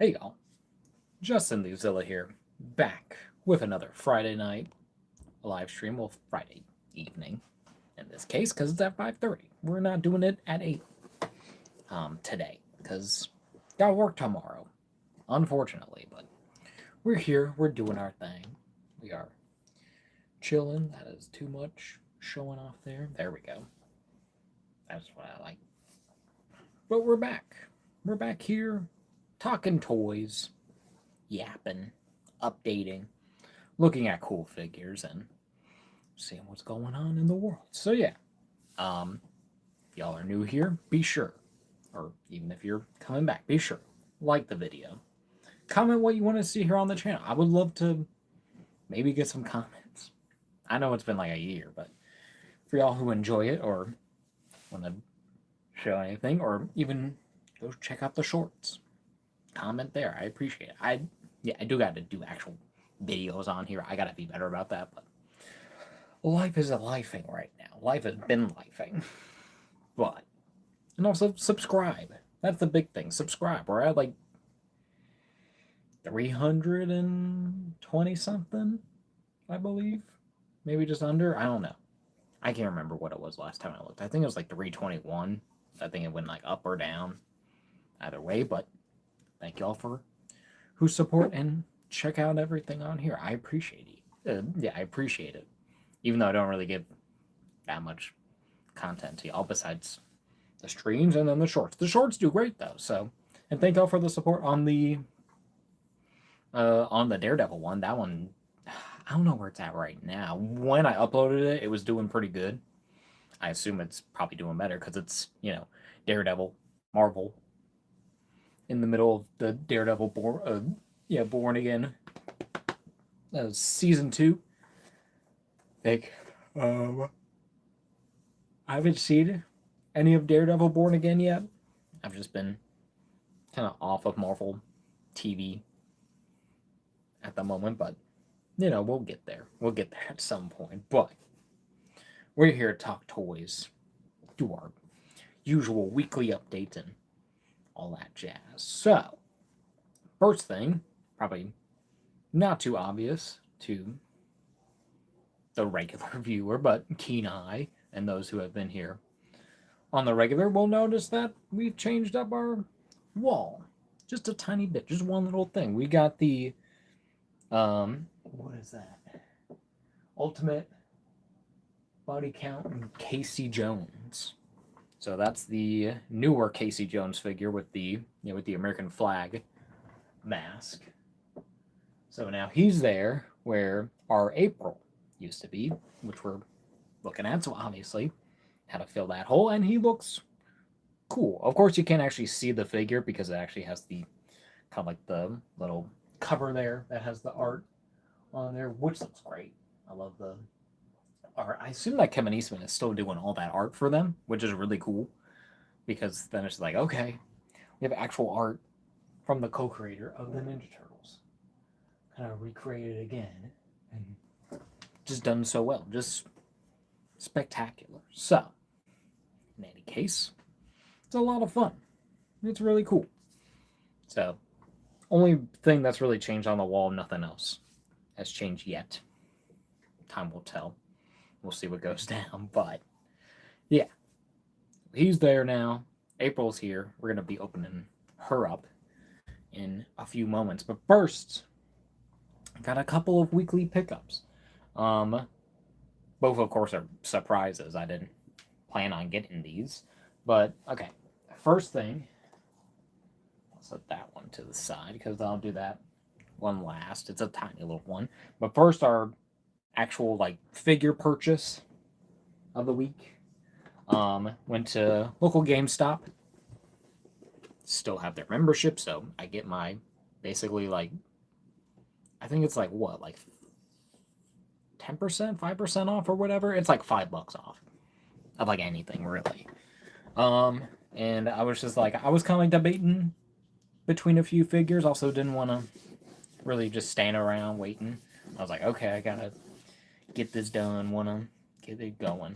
Hey y'all, Justin the Zilla here, back with another Friday night live stream. Well, Friday evening in this case, because it's at 5:30. We're not doing it at 8 today, because got work tomorrow, unfortunately. But we're here, we're doing our thing. We are chilling. That is too much showing off there. There we go. That's what I like. But we're back. We're back here, talking toys, yapping, updating, looking at cool figures, and seeing what's going on in the world. So yeah, if y'all are new here, be sure, or even if you're coming back, be sure, like the video, comment what you want to see here on the channel. I would love to maybe get some comments. I know it's been like a year, but for y'all who enjoy it or want to show anything, or even go check out the shorts, comment there. I appreciate it. I do got to do actual videos on here. I got to be better about that, but life is a lifing right now. Life has been lifing. But, and also subscribe. That's the big thing. Subscribe. We're at like 320 something, I believe. Maybe just under. I don't know. I can't remember what it was last time I looked. I think it was like 321. I think it went like up or down. Either way, but thank y'all for who support and check out everything on here. I appreciate it. I appreciate it. Even though I don't really give that much content to y'all besides the streams and then the shorts. The shorts do great though. So, and thank y'all for the support on the Daredevil one. That one, I don't know where it's at right now. When I uploaded it, it was doing pretty good. I assume it's probably doing better because it's, Daredevil, Marvel, in the middle of the Daredevil Born Again season 2. Like, I haven't seen any of Daredevil Born Again yet. I've just been kind of off of Marvel TV at the moment, but we'll get there. We'll get there at some point. But we're here to talk toys, do our usual weekly updates and all that jazz. So, first thing, probably not too obvious to the regular viewer, but keen eye and those who have been here on the regular will notice that we've changed up our wall just a tiny bit, just one little thing. We got the what is that? Ultimate Body Count and Casey Jones. So that's the newer Casey Jones figure with the American flag mask. So now he's there where our April used to be, which we're looking at. So obviously had to fill that hole, and he looks cool. Of course, you can't actually see the figure because it actually has the kind of like the little cover there that has the art on there, which looks great. I love the art. I assume that Kevin Eastman is still doing all that art for them, which is really cool, because then it's like, okay, we have actual art from the co-creator of the Ninja Turtles, kind of recreated again, and just done so well, just spectacular. So, in any case, it's a lot of fun. It's really cool. So, only thing that's really changed on the wall, nothing else has changed yet. Time will tell. We'll see what goes down, but yeah, he's there now. April's here. We're gonna be opening her up in a few moments, but first, got a couple of weekly pickups. Both of course are surprises. I didn't plan on getting these, but okay. First thing, I'll set that one to the side because I'll do that one last. It's a tiny little one, but first our actual figure purchase of the week. Went to local GameStop. Still have their membership, so I get my basically I think it's 10%, 5% off or whatever. It's like $5 off of anything really. And I was just I was kind of debating between a few figures. Also didn't want to really just stand around waiting. I was like, okay, I gotta get this done. Want to get it going.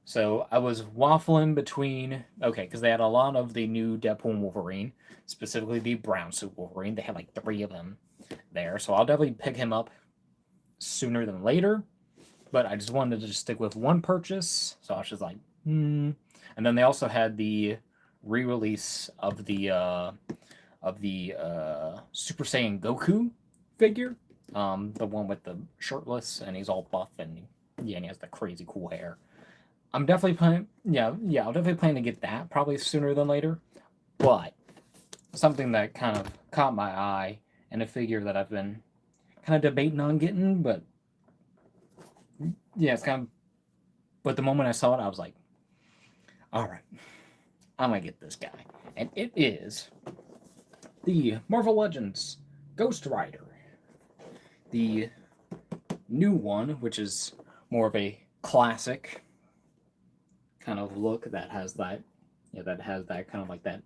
So I was waffling between, okay, because they had a lot of the new Deadpool and Wolverine, specifically the brown suit Wolverine. They had like 3 of them there, so I'll definitely pick him up sooner than later. But I just wanted to just stick with one purchase, so I was just like, And then they also had the re-release of the Super Saiyan Goku figure, the one with the shirtless and he's all buff and yeah, and he has the crazy cool hair. I'm definitely planning. Yeah, I'll definitely plan to get that probably sooner than later. But something that kind of caught my eye and a figure that I've been kind of debating on getting, but yeah, it's kind of. But the moment I saw it, I was like, all right, I'm gonna get this guy, and it is the Marvel Legends Ghost Rider, the new one, which is more of a classic kind of look that has that, yeah, that has that kind of like that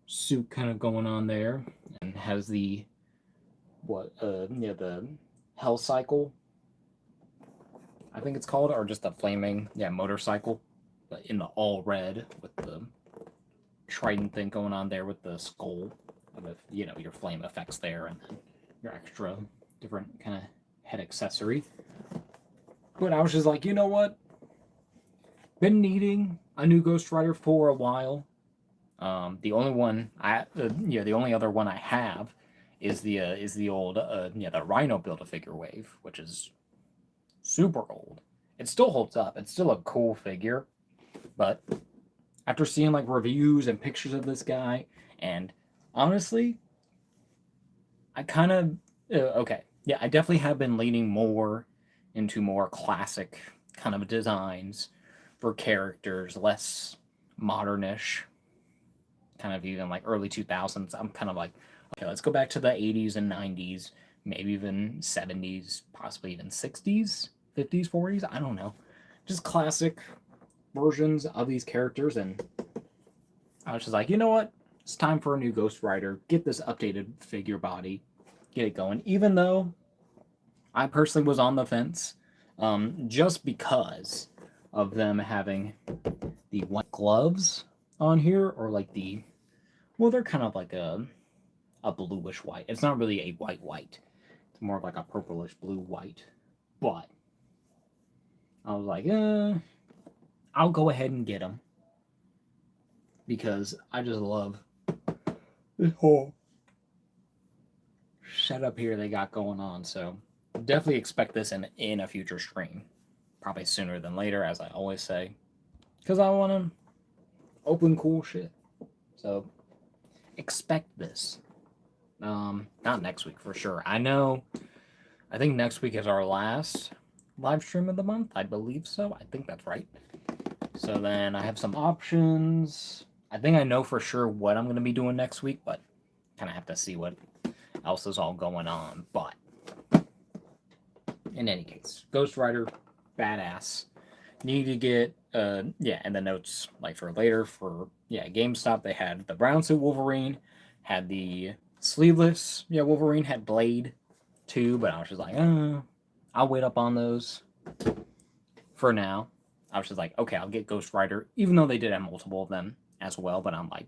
suit kind of going on there, and has the the Hell Cycle, I think it's called, or just a flaming motorcycle, but in the all red with the trident thing going on there with the skull, with your flame effects there, and then your extra different kind of head accessory. But I was just like, you know what? Been needing a new Ghost Rider for a while. The only one the only other one I have is the old the Rhino Build-A-Figure wave, which is super old. It still holds up. It's still a cool figure, but after seeing like reviews and pictures of this guy, and honestly, I kind of I definitely have been leaning more into more classic kind of designs for characters, less modernish, kind of even like early 2000s. I'm kind of like, okay, let's go back to the 80s and 90s, maybe even 70s, possibly even 60s, 50s, 40s. I don't know. Just classic versions of these characters. And I was just like, you know what? It's time for a new Ghost Rider. Get this updated figure body. Get it going. Even though I personally was on the fence, just because of them having the white gloves on here, or like they're kind of like a bluish white. It's not really a white. It's more like a purplish blue white. But I was like, I'll go ahead and get them because I just love this whole setup here they got going on. So definitely expect this in a future stream, probably sooner than later, as I always say, because I want to open cool shit. So expect this. Not next week for sure. I think next week is our last live stream of the month. I believe so. I think that's right. So then I have some options. I think I know for sure what I'm going to be doing next week, but kind of have to see what else is all going on. But in any case, Ghost Rider, badass. Need to get and the notes like for later for GameStop. They had the brown suit Wolverine, had the sleeveless Wolverine, had Blade too, but I was just like, I'll wait up on those for now. I was just like, okay, I'll get Ghost Rider, even though they did have multiple of them as well, but I'm like,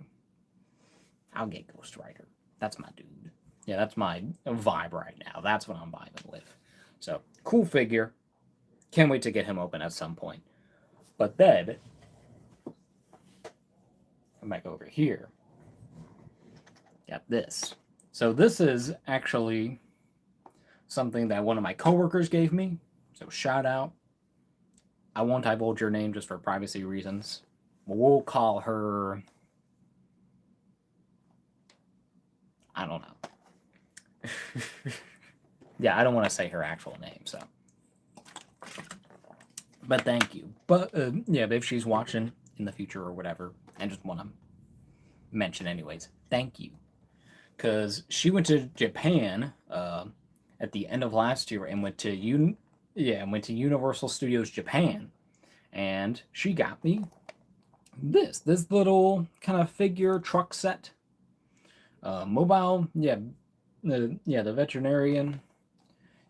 I'll get Ghost Rider. That's my dude. Yeah, that's my vibe right now. That's what I'm vibing with. So, cool figure. Can't wait to get him open at some point. But then, come back over here. Got this. So this is actually something that one of my coworkers gave me. So shout out. I won't divulge your name just for privacy reasons. We'll call her, I don't know. Yeah, I don't want to say her actual name, so. But thank you. But if she's watching in the future or whatever, I just want to mention anyways, thank you. Because she went to Japan at the end of last year and went to Universal Studios Japan, and she got me this little kind of figure truck set, mobile, the veterinarian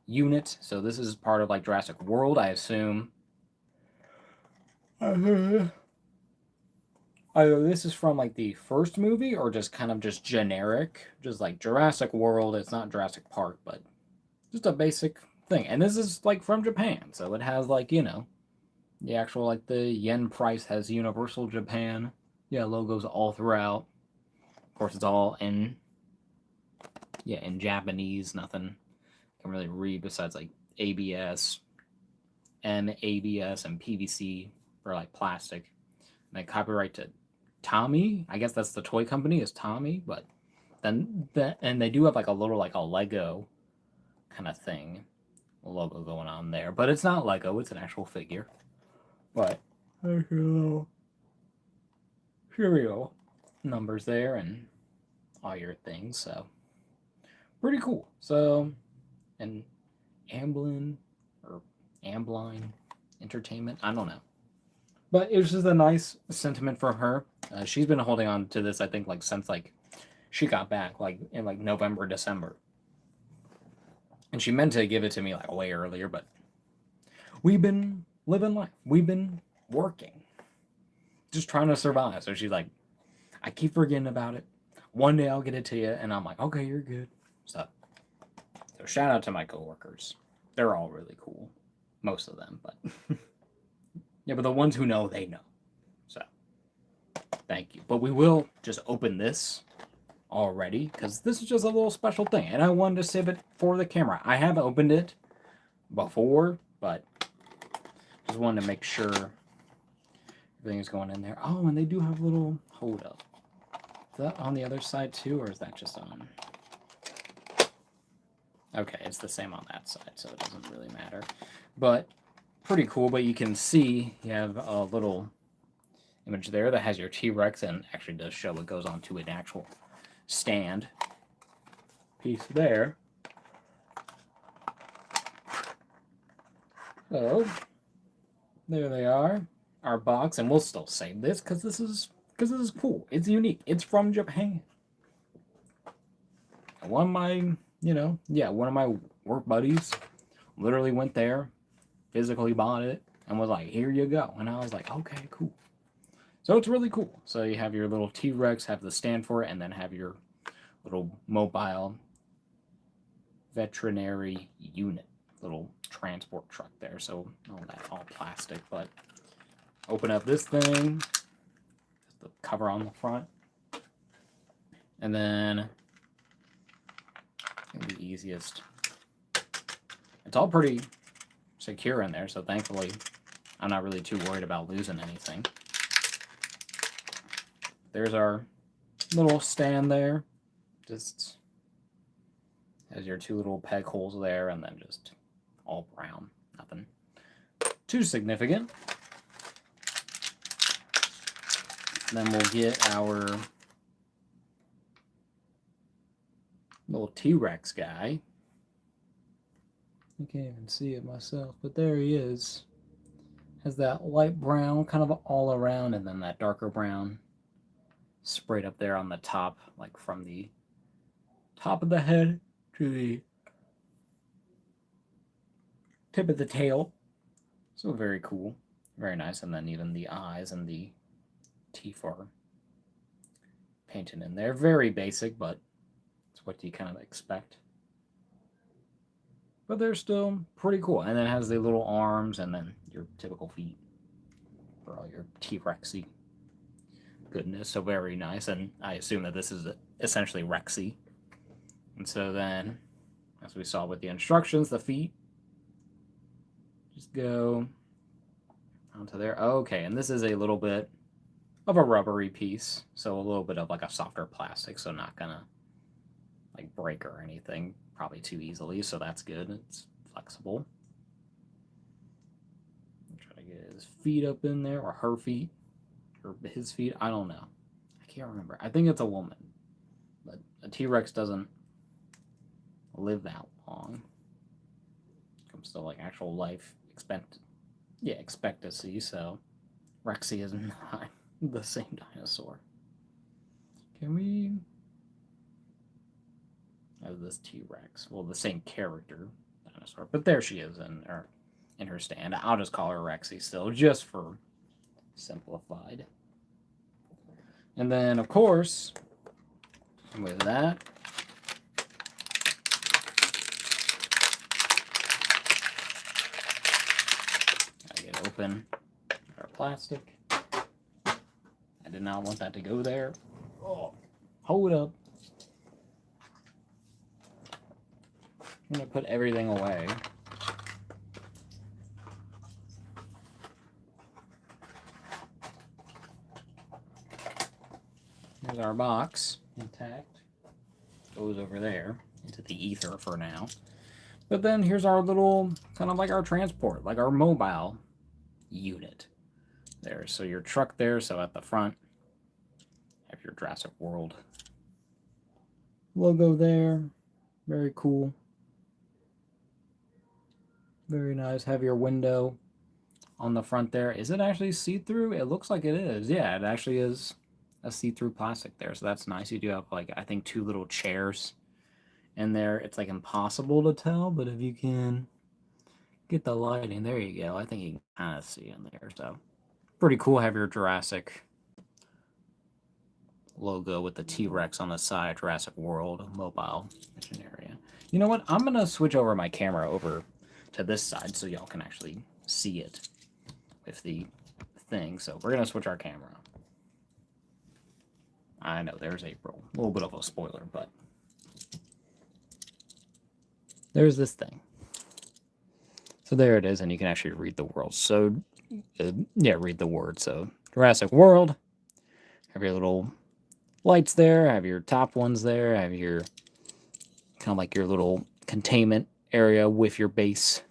unit. So this is part of like Jurassic World, I assume. Either this is from like the first movie or just kind of just generic, just like Jurassic World. It's not Jurassic Park, but just a basic thing. And this is like from Japan, so it has like, you know, the actual like the yen price has Universal Japan. Yeah, logos all throughout. Of course, it's all in Japanese. Nothing I can really read besides like ABS, NABS, and PVC for like plastic. And they copyright to Tommy. I guess that's the toy company is Tommy, but then and they do have like a little like a Lego kind of thing, a logo going on there, but it's not Lego. It's an actual figure. But there's your little serial numbers there and all your things. So pretty cool. So and Amblin or Ambline Entertainment. I don't know. But it was just a nice sentiment from her. She's been holding on to this, I think, like since like she got back, like in like November, December. And she meant to give it to me like way earlier, but we've been living life. We've been working, just trying to survive. So she's like, I keep forgetting about it. One day I'll get it to you, and I'm like, okay, you're good. So shout out to my coworkers. They're all really cool, most of them, but yeah, but the ones who know, they know. So thank you. But we will just open this already because this is just a little special thing, and I wanted to save it for the camera. I have opened it before, but just wanted to make sure everything's going in there. Oh, and they do have a little hold up. Is that on the other side too, or is that just on? Okay, it's the same on that side, so it doesn't really matter. But pretty cool, but you can see you have a little image there that has your T-Rex and actually does show it goes onto an actual stand piece there. So there they are, our box, and we'll still save this because this is cool. It's unique. It's from Japan. And one of my, one of my work buddies literally went there, physically bought it, and was like, "Here you go." And I was like, "Okay, cool." So it's really cool. So you have your little T-Rex, have the stand for it, and then have your little mobile veterinary unit, little transport truck there. So all that, all plastic. But open up this thing, the cover on the front, and then the easiest. It's all pretty secure in there, so thankfully I'm not really too worried about losing anything. There's our little stand there. Just has your two little peg holes there, and then just all brown. Nothing too significant. And then we'll get our little T-Rex guy. I can't even see it myself, but there he is. Has that light brown kind of all around, and then that darker brown sprayed up there on the top, like from the top of the head to the tip of the tail. So very cool, very nice. And then even the eyes and the teeth are painted in there. Very basic, but it's what you kind of expect. But they're still pretty cool. And then it has the little arms and then your typical feet for all your T-Rexy goodness. So very nice. And I assume that this is essentially Rexy. And so then, as we saw with the instructions, the feet just go onto there. Okay, and this is a little bit of a rubbery piece. So a little bit of like a softer plastic. So not gonna like break or anything probably too easily, so that's good. It's flexible. I'm trying to get his feet up in there, or her feet, or his feet. I don't know. I can't remember. I think it's a woman, but a T-Rex doesn't live that long. Comes to like actual life expectancy. So Rexy is not the same dinosaur. Can we? Of this T-Rex. Well, the same character dinosaur, but there she is in her stand. I'll just call her Rexy still, just for simplified. And then, of course, with that, I get open our plastic. I did not want that to go there. Oh, hold up. I'm going to put everything away. Here's our box, intact. Goes over there into the ether for now. But then here's our little, kind of like our transport, like our mobile unit. There, so your truck there, so at the front, have your Jurassic World logo there. Very cool. Very nice. Have your window on the front there. Is it actually see-through? It looks like it is. Yeah, it actually is a see-through plastic there, so that's nice. You do have, like, I think 2 little chairs in there. It's, like, impossible to tell, but if you can get the lighting, there you go. I think you can kind of see in there, so pretty cool. Have your Jurassic logo with the T-Rex on the side, Jurassic World mobile mission area. You know what? I'm going to switch over my camera over to this side so y'all can actually see it with the thing. So we're going to switch our camera. I know, there's April. A little bit of a spoiler, but there's this thing. So there it is, and you can actually read the world. So, yeah, read the word. So, Jurassic World. Have your little lights there. Have your top ones there. Have your kind of like your little containment area with your base.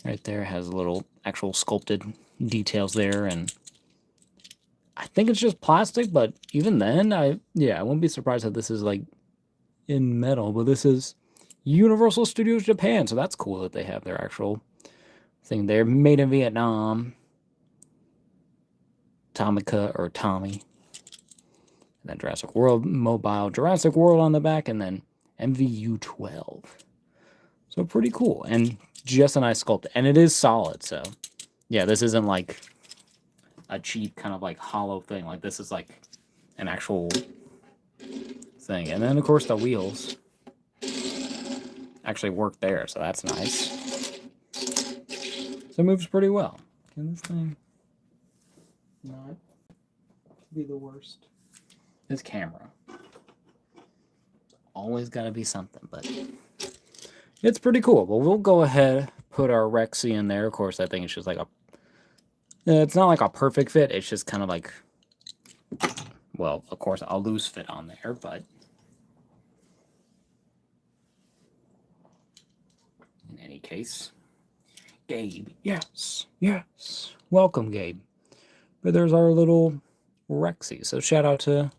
Right there has a little actual sculpted details there, and I think it's just plastic, but even then, I wouldn't be surprised if this is like in metal, but this is Universal Studios Japan, so that's cool that they have their actual thing there. Made in Vietnam. Tomica or Tommy. And then Jurassic World Mobile, Jurassic World on the back, and then MVU 12. So pretty cool, and just a nice sculpt, and it is solid, so yeah, this isn't like a cheap kind of like hollow thing. Like, this is like an actual thing. And then, of course, the wheels actually work there, so that's nice. So it moves pretty well. Can this thing not be the worst? This camera. Always got to be something, but it's pretty cool. But we'll go ahead, put our Rexy in there. Of course, I think it's just like a... It's not like a perfect fit. It's just kind of like... Well, of course, a loose fit on there, but... In any case... Gabe. Yes. Yes. Welcome, Gabe. But there's our little Rexy. So shout out to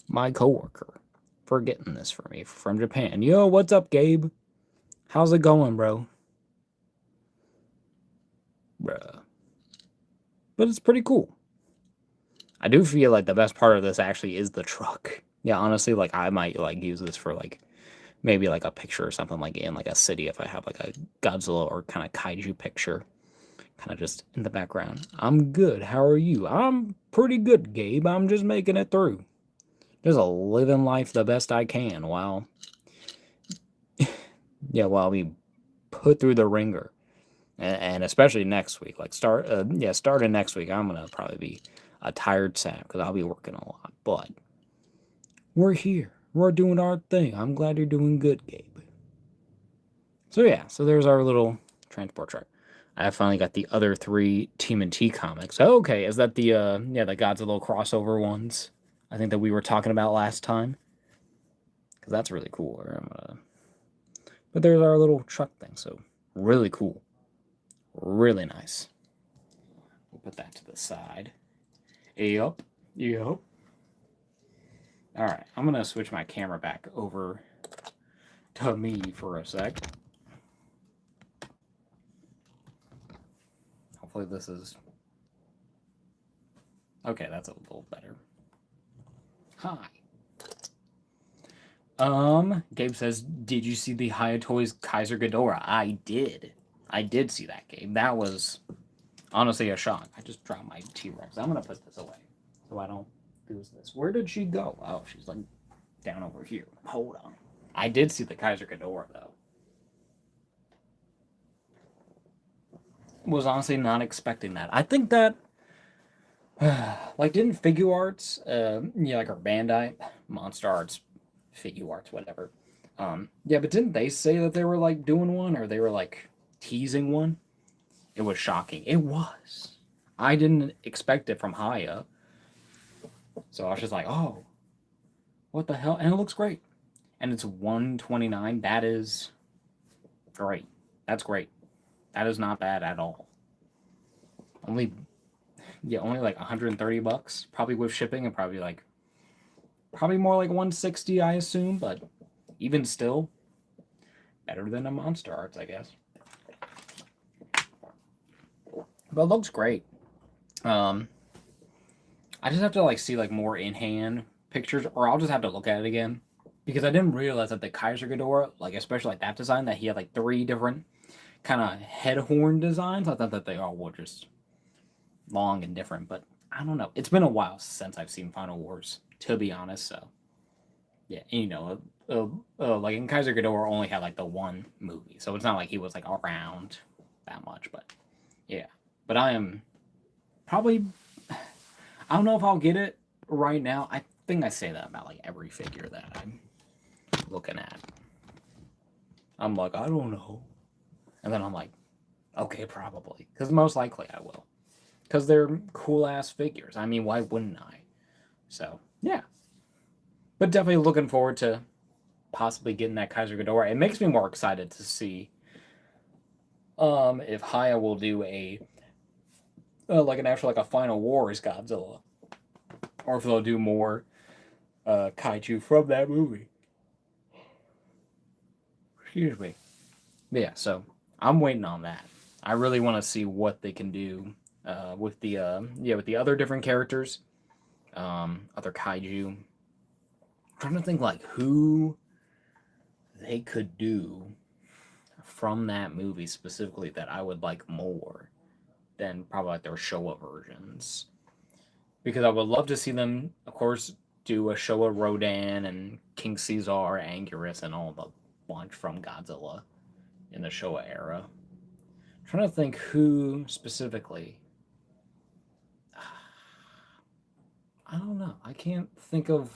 my coworker for getting this for me from Japan. Yo, what's up, Gabe? How's it going, bro? Bruh. But it's pretty cool. I do feel like the best part of this actually is the truck. Yeah, honestly, like, I might, like, use this for, like, maybe, like, a picture or something, like, in, like, a city if I have, like, a Godzilla or kind of kaiju picture. Kind of just in the background. I'm good. How are you? I'm pretty good, Gabe. I'm just making it through. Just living life the best I can while... yeah, while we put through the ringer. And especially next week. Like, starting next week, I'm going to probably be a tired sap because I'll be working a lot. But we're here. We're doing our thing. I'm glad you're doing good, Gabe. So yeah, so there's our little transport truck. I finally got the other 3 TMNT comics. Okay, is that the the Godzilla crossover ones? I think that we were talking about last time. Because that's really cool. But there's our little truck thing, so really cool. Really nice. We'll put that to the side. Yup. Yup. Alright, I'm going to switch my camera back over to me for a sec. Hopefully this is... Okay, that's a little better. Hi. Gabe says, did you see the Hayatoy's Kaiser Ghidorah? I did. I did see that, Gabe. That was Honestly, a shock. I just dropped my T-Rex. I'm gonna put this away so I don't lose this. Where did she go? Oh, she's like down over here. Hold on. I did see the Kaiser Ghidorah though. Was honestly not expecting that. I think that like didn't Figure Arts, like our Bandai, Monster Arts, Figure Arts, whatever. Yeah, but didn't they say that they were like doing one or they were like teasing one? It was shocking. It was. I didn't expect it from Haya. So I was just like, oh, what the hell? And it looks great. And it's 129. That is great. That's great. That is not bad at all. Only like $130, probably with shipping, and probably more like 160, I assume, but even still, better than a Monster Arts, I guess. But it looks great. I just have to like see like more in hand pictures, or I'll just have to look at it again because I didn't realize that the Kaiser Ghidorah, like especially like that design, that he had like 3 different kind of head horn designs. I thought that they all were just long and different, but I don't know. It's been a while since I've seen Final Wars, to be honest. So yeah, and, like in Kaiser Ghidorah only had like the one movie, so it's not like he was like around that much. But yeah, but I am probably. I don't know if I'll get it right now. I think I say that about like every figure that I'm looking at. I'm like, I don't know, and then I'm like, okay, probably, because most likely I will. Because they're cool ass figures. I mean, why wouldn't I? So, yeah. But definitely looking forward to possibly getting that Kaiser Ghidorah. It makes me more excited to see if Haya will do a like an actual like a Final Wars Godzilla, or if they'll do more kaiju from that movie. Excuse me. But yeah, so I'm waiting on that. I really want to see what they can do with the other different characters, other kaiju. I'm trying to think like who they could do from that movie specifically that I would like more than probably like their Showa versions. Because I would love to see them, of course, do a Showa Rodan and King Caesar, Anguirus, and all the bunch from Godzilla in the Showa era. I'm trying to think who specifically. I don't know. I can't think of.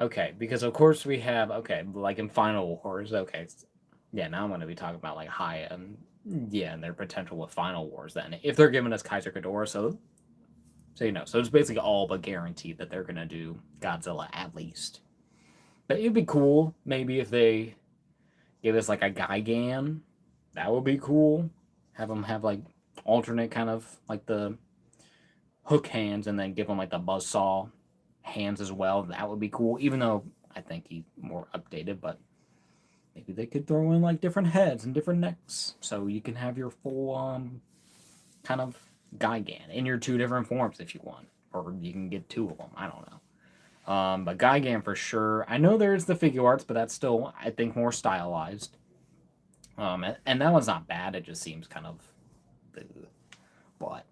Okay, because of course we have like in Final Wars. Okay, yeah. Now I'm going to be talking about like Haya and and their potential with Final Wars. Then if they're giving us Kaiser Ghidorah, so so it's basically all but guaranteed that they're going to do Godzilla at least. But it'd be cool maybe if they give us like a Gigan. That would be cool. Have them have like alternate kind of like the hook hands and then give them like the buzzsaw hands as well. That would be cool. Even though I think he's more updated, but maybe they could throw in like different heads and different necks so you can have your full kind of Gigan in your 2 different forms if you want, or you can get 2 of them. I don't know. But Gigan for sure. I know there's the Figure Arts, but that's still I think more stylized. And that one's not bad. It just seems kind of, but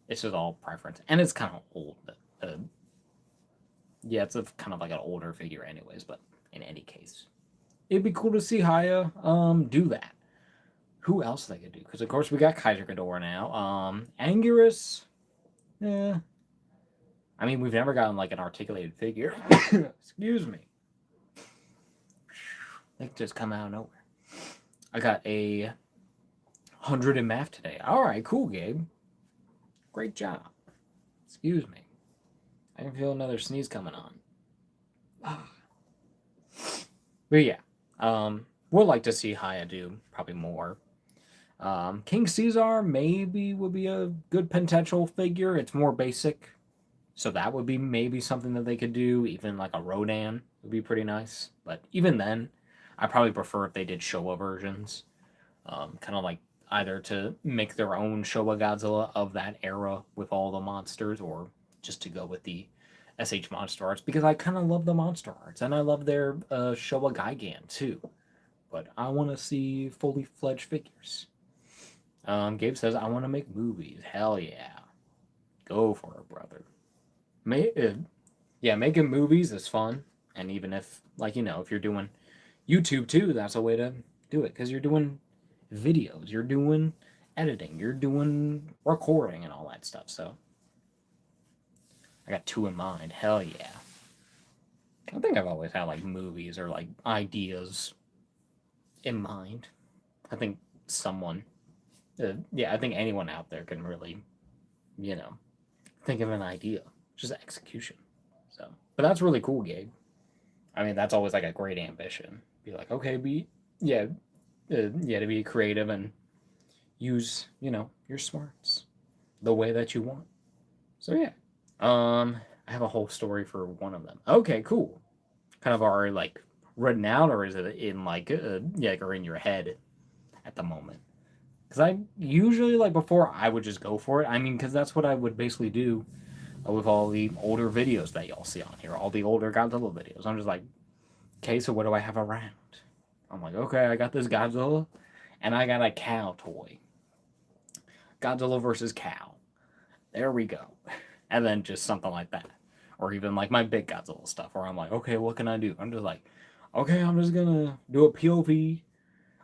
it's just all preference, and it's kind of old. Yeah, it's a kind of like an older figure, anyways. But in any case, it'd be cool to see Haya do that. Who else they could do? Because of course we got Kaiser Ghidorah now. Anguirus, yeah. I mean, we've never gotten like an articulated figure. Excuse me. They just come out of nowhere. I got a 100 in math today. All right, cool, Gabe. Great job. Excuse me. I can feel another sneeze coming on. But yeah, would like to see Haya do probably more. King Caesar maybe would be a good potential figure. It's more basic, so that would be maybe something that they could do. Even like a Rodan would be pretty nice. But even then, I probably prefer if they did Showa versions, kind of like either to make their own Showa Godzilla of that era with all the monsters, or just to go with the SH Monster Arts, because I kind of love the Monster Arts, and I love their Showa Gigan too. But I want to see fully fledged figures. Gabe says, I want to make movies. Hell yeah. Go for it, brother. Yeah, making movies is fun. And even if, like, if you're doing YouTube too, that's a way to do it. Because you're doing videos, you're doing editing, you're doing recording and all that stuff. So I got two in mind. Hell yeah. I think I've always had, like, movies or, like, ideas in mind. I think someone, I think anyone out there can really, think of an idea. Just execution. So, but that's really cool, Gabe. I mean, that's always like a great ambition. Be like, okay, to be creative and use, your smarts the way that you want. So yeah, I have a whole story for one of them. Okay, cool. Kind of already like written out, or is it in like or in your head at the moment? Because I usually like before I would just go for it. I mean, because that's what I would basically do with all the older videos that y'all see on here, all the older Godzilla videos. I'm just like, okay, so what do I have around? I'm like, okay, I got this Godzilla, and I got a cow toy. Godzilla versus cow. There we go. And then just something like that. Or even like my big Godzilla stuff, where I'm like, okay, what can I do? I'm just like, okay, I'm just gonna do a POV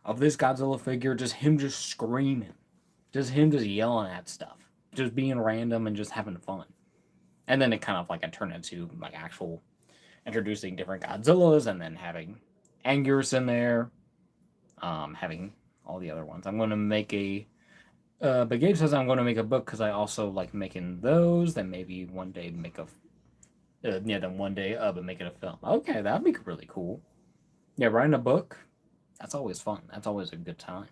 of this Godzilla figure, just him just screaming. Just him just yelling at stuff. Just being random and just having fun. And then it kind of like I turned into like actual introducing different Godzillas and then having Anguirus in there, having all the other ones. I'm going to make but Gabe says I'm going to make a book because I also like making those. Then maybe one day make then one day but make it a film. Okay, that'd be really cool. Yeah, writing a book, that's always fun. That's always a good time.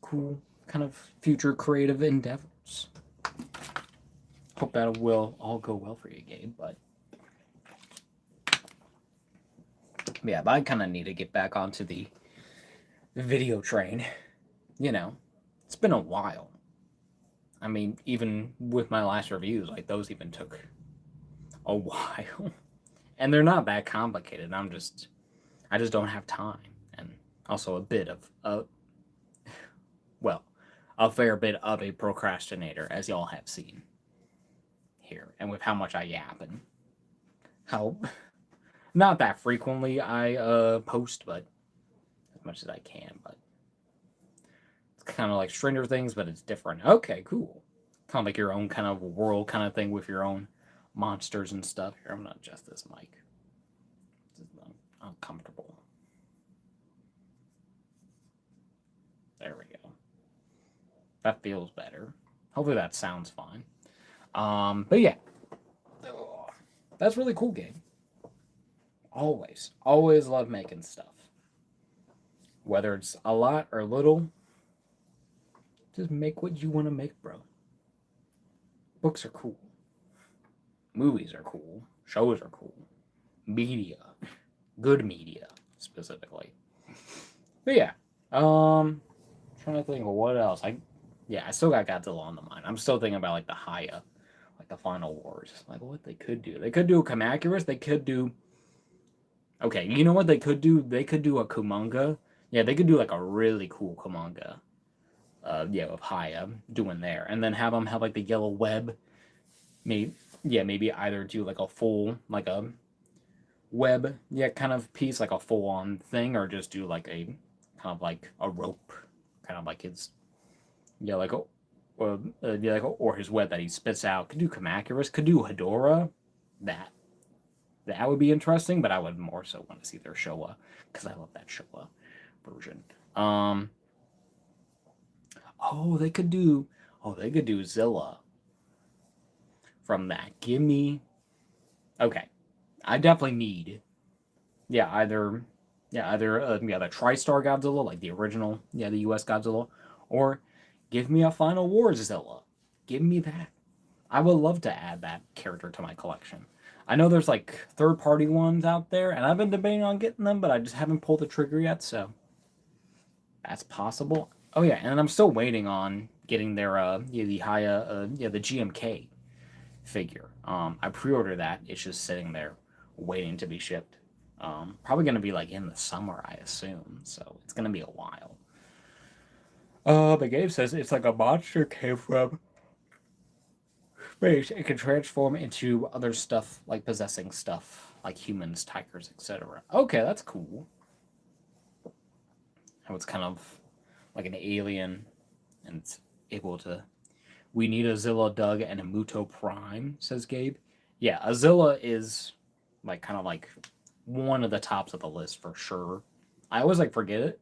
Cool, kind of future creative endeavors. Hope that will all go well for you, Gabe. But yeah, but I kind of need to get back onto the video train. It's been a while. I mean, even with my last reviews, like those even took a while. And they're not that complicated. I just don't have time. And also a bit of a fair bit of a procrastinator, as y'all have seen here. And with how much I yap and how not that frequently I post, but as much as I can, but it's kind of like Stranger Things, but it's different. Okay, cool. Kind of like your own kind of world kind of thing with your own monsters and stuff. Here, I'm gonna adjust this mic. It's uncomfortable. There we go. That feels better. Hopefully that sounds fine. But yeah, that's really cool, Gabe. Always love making stuff. Whether it's a lot or little, just make what you want to make, bro. Books are cool. Movies are cool. Shows are cool. Media. Good media, specifically. But yeah. Trying to think of what else. I still got Godzilla on the mind. I'm still thinking about like the Haya, like the Final Wars. Like what they could do. They could do a Kamacuras. They could do. Okay, you know what they could do? They could do a Kumanga. Yeah, they could do like a really cool Kumanga. With Haya doing there, and then have them have like the yellow web. Maybe either do like a full like a web kind of piece, like a full on thing, or just do like a kind of like a rope, kind of like his or his web that he spits out. Could do Kamacuras, could do Hedorah. That would be interesting, but I would more so want to see their Showa because I love that Showa version. They could do Zilla from that. Okay. I definitely need the TriStar Godzilla, like the original, the US Godzilla, or give me a Final Wars Zilla. Give me that. I would love to add that character to my collection. I know there's like third-party ones out there, and I've been debating on getting them, but I just haven't pulled the trigger yet, so that's possible. Oh yeah, and I'm still waiting on getting their the Haya the GMK figure. I pre-ordered that. It's just sitting there waiting to be shipped. Probably gonna be like in the summer, I assume. So it's gonna be a while. But Gabe says it's like a monster came from space. It can transform into other stuff, like possessing stuff, like humans, tigers, etc. Okay, that's cool. How it's kind of like an alien and it's able to. We need a Zilla Doug and a Muto Prime, says Gabe. Yeah, a Zilla is like kind of like one of the tops of the list for sure. I always like forget it.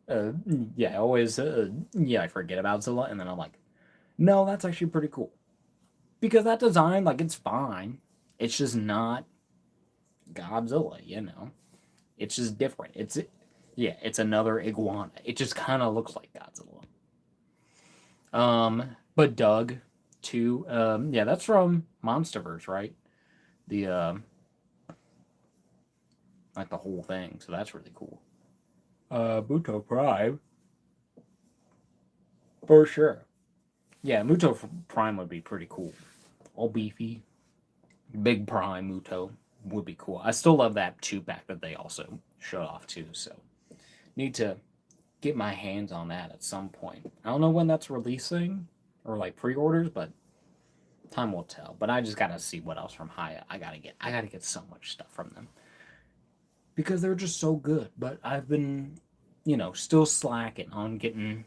Yeah, I always I forget about Zilla, and then I'm like, no, that's actually pretty cool because that design, like, it's fine. It's just not Godzilla, you know. It's just different. It's another iguana. It just kind of looks like Godzilla. But Doug, too. Yeah, that's from Monsterverse, right? The like the whole thing. So that's really cool. Muto Prime for sure. Yeah, Muto Prime would be pretty cool. All beefy, big Prime Muto would be cool. I still love that 2-pack that they also showed off too. So need to get my hands on that at some point. I don't know when that's releasing or like pre-orders, but time will tell. But I just gotta see what else from Haya. I gotta get so much stuff from them because they're just so good. But I've been, still slacking on getting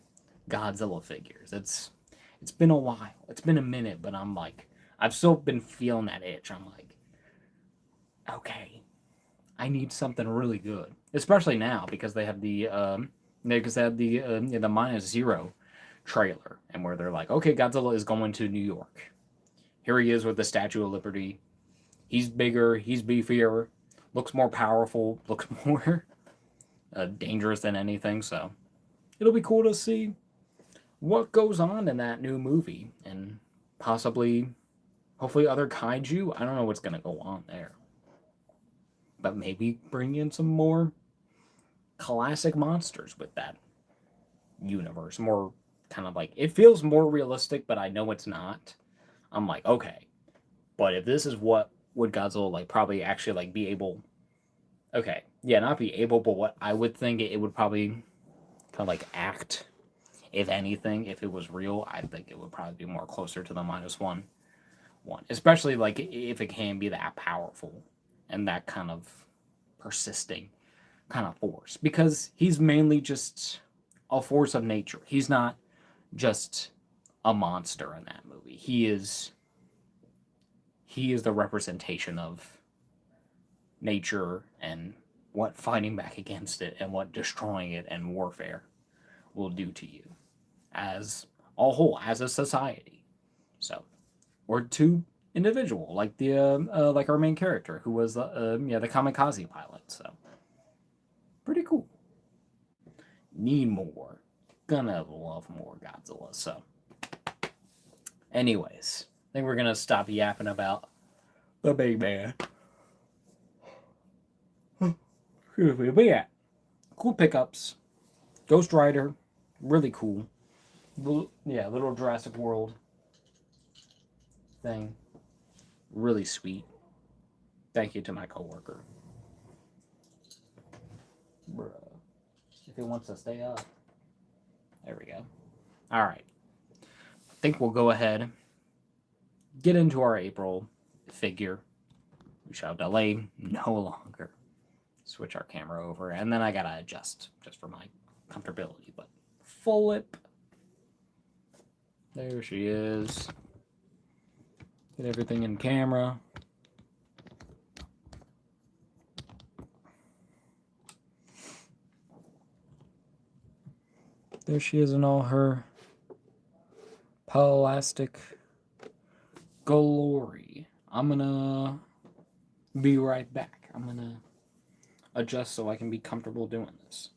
Godzilla figures. It's been a while. It's been a minute, but I'm like, I've still been feeling that itch. I'm like, okay, I need something really good, especially now because they have the minus zero trailer, and where they're like, okay, Godzilla is going to New York. Here he is with the Statue of Liberty. He's bigger, he's beefier, looks more powerful, looks more dangerous than anything. So it'll be cool to see what goes on in that new movie, and possibly, hopefully, other kaiju. I don't know what's gonna go on there, but maybe bring in some more classic monsters with that universe. More kind of like, it feels more realistic, but I know it's not. I'm like, okay, but if this is what would Godzilla like probably actually like be able, okay, yeah, not be able, but what I would think it would probably kind of like act. If anything, if it was real, I think it would probably be more closer to the -1, especially like if it can be that powerful and that kind of persisting kind of force, because he's mainly just a force of nature. He's not just a monster in that movie. He is the representation of nature and what fighting back against it and what destroying it and warfare will do to you as a whole, as a society. So, or to individual, like like our main character who was the kamikaze pilot. So pretty cool. Need more. Gonna love more Godzilla. So, anyways, I think we're gonna stop yapping about the big man. But yeah, cool pickups. Ghost Rider, really cool. Yeah, little Jurassic World thing, really sweet. Thank you to my coworker. Bruh. If he wants to stay up. There we go. All right. I think we'll go ahead, get into our April figure. We shall delay no longer. Switch our camera over, and then I gotta adjust just for my comfortability. But flip. There she is. Get everything in camera. There she is in all her plastic glory. I'm gonna be right back. I'm gonna adjust so I can be comfortable doing this.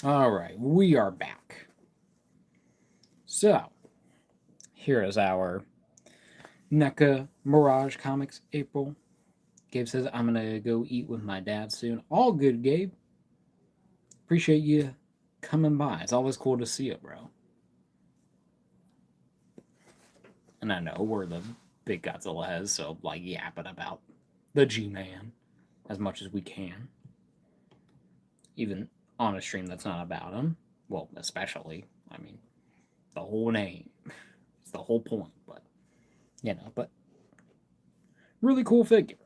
Alright, we are back. So, here is our NECA Mirage Comics April. Gabe says, I'm gonna go eat with my dad soon. All good, Gabe. Appreciate you coming by. It's always cool to see you, bro. And I know we're the big Godzilla heads, so like yapping about the G-Man as much as we can. Even on a stream that's not about him. Well, especially. I mean, the whole name. It's the whole point, but but really cool figure.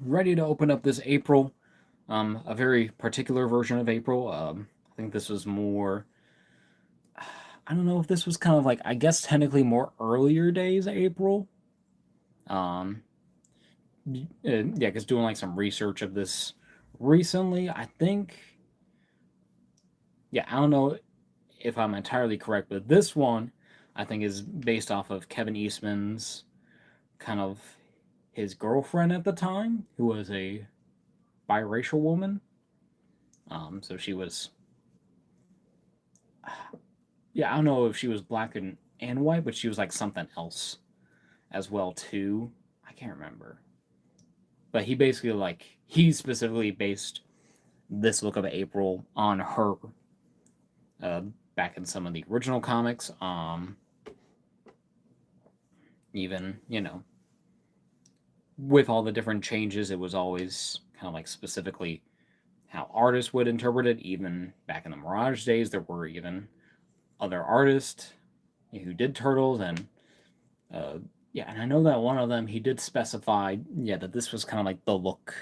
Ready to open up this April. A very particular version of April. I think this was more. I don't know if this was kind of like, I guess technically more earlier days April. Yeah, because doing like some research of this recently, I think. Yeah, I don't know if I'm entirely correct, but this one I think is based off of Kevin Eastman's kind of his girlfriend at the time, who was a biracial woman. So she was, yeah, I don't know if she was black and white, but she was like something else as well too. I can't remember. But he specifically based this look of April on her. Back in some of the original comics, even with all the different changes, it was always kind of like specifically how artists would interpret it. Even back in the Mirage days, there were even other artists who did turtles, and and I know that one of them, he did specify that this was kind of like the look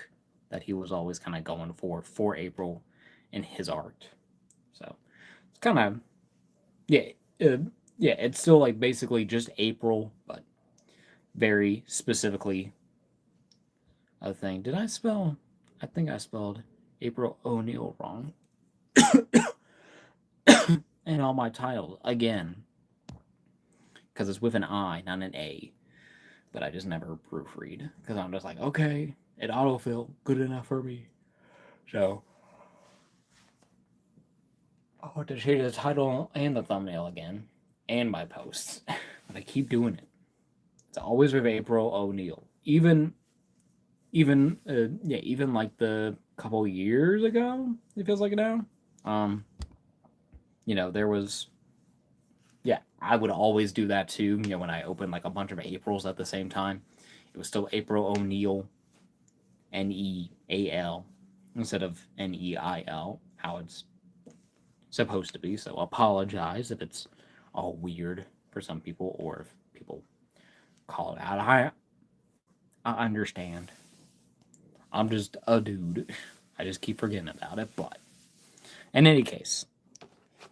that he was always kind of going for April in his art. So it's kind of it's still like basically just April, but very specifically a thing. Did I spell? I think I spelled April O'Neil wrong. And all my titles again, because it's with an I, not an A. But I just never proofread because I'm just like, okay, it autofill good enough for me. So I want to change the title and the thumbnail again, and my posts, but I keep doing it. It's always with April O'Neil. Even like the couple years ago, it feels like it now. There was, I would always do that too. When I opened like a bunch of Aprils at the same time, it was still April O'Neil, Neal, instead of Neil, how it's supposed to be. So apologize if it's all weird for some people, or if people call it out. I understand. I'm just a dude. I just keep forgetting about it. But in any case,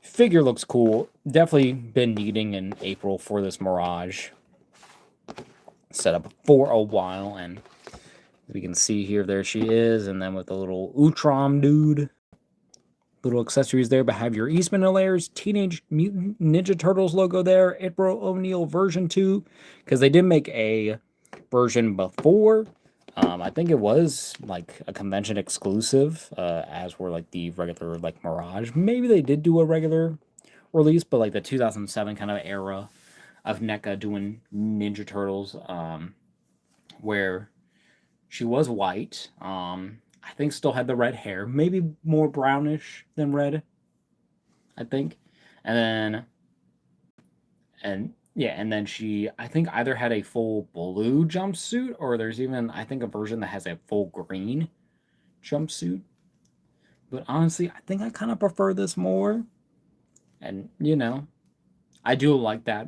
figure looks cool. Definitely been needing an April for this Mirage setup for a while, and we can see here, there she is, and then with the little Utrom dude, little accessories there, but have your Eastman layers, Teenage Mutant Ninja Turtles logo there, April O'Neil version 2, because they did make a version before. I think it was like a convention exclusive, as were like the regular like Mirage. Maybe they did do a regular release, but like the 2007 kind of era of NECA doing Ninja Turtles, where she was white. I think still had the red hair, maybe more brownish than red, I think. And then she, I think, either had a full blue jumpsuit, or there's even, I think, a version that has a full green jumpsuit. But honestly, I think I kind of prefer this more. And, I do like that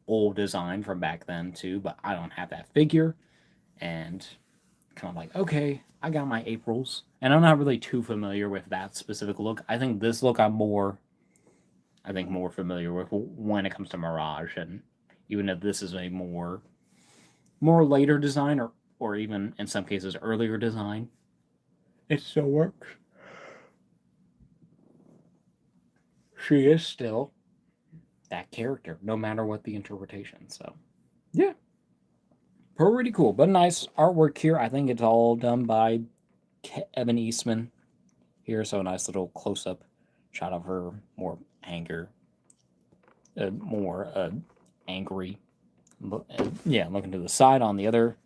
old design from back then too, but I don't have that figure. And kind of like, okay, I got my Aprils. And I'm not really too familiar with that specific look. I think this look I'm more familiar with when it comes to Mirage, and even if this is a more later design, or even in some cases earlier design, it still works. She is still that character, no matter what the interpretation. So, yeah, pretty cool, but nice artwork here. I think it's all done by Kevin Eastman. here. So a nice little close-up shot of her more angry. Yeah, looking to the side. On the other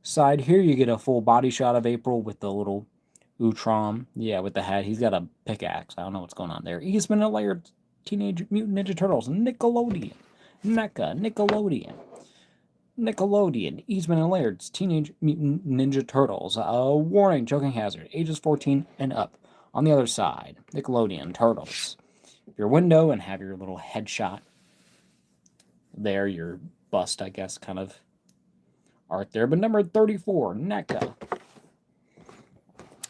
side here, you get a full body shot of April with the little Utrom. Yeah, with the hat. He's got a pickaxe. I don't know what's going on there. Eastman and Laird, Teenage Mutant Ninja Turtles, Nickelodeon, NECA, Nickelodeon, Eastman and Laird's Teenage Mutant Ninja Turtles. Warning, choking hazard, ages 14 and up. On the other side, Nickelodeon Turtles. Your window and have your little headshot there, your bust, I guess, kind of art there. But number 34, NECA.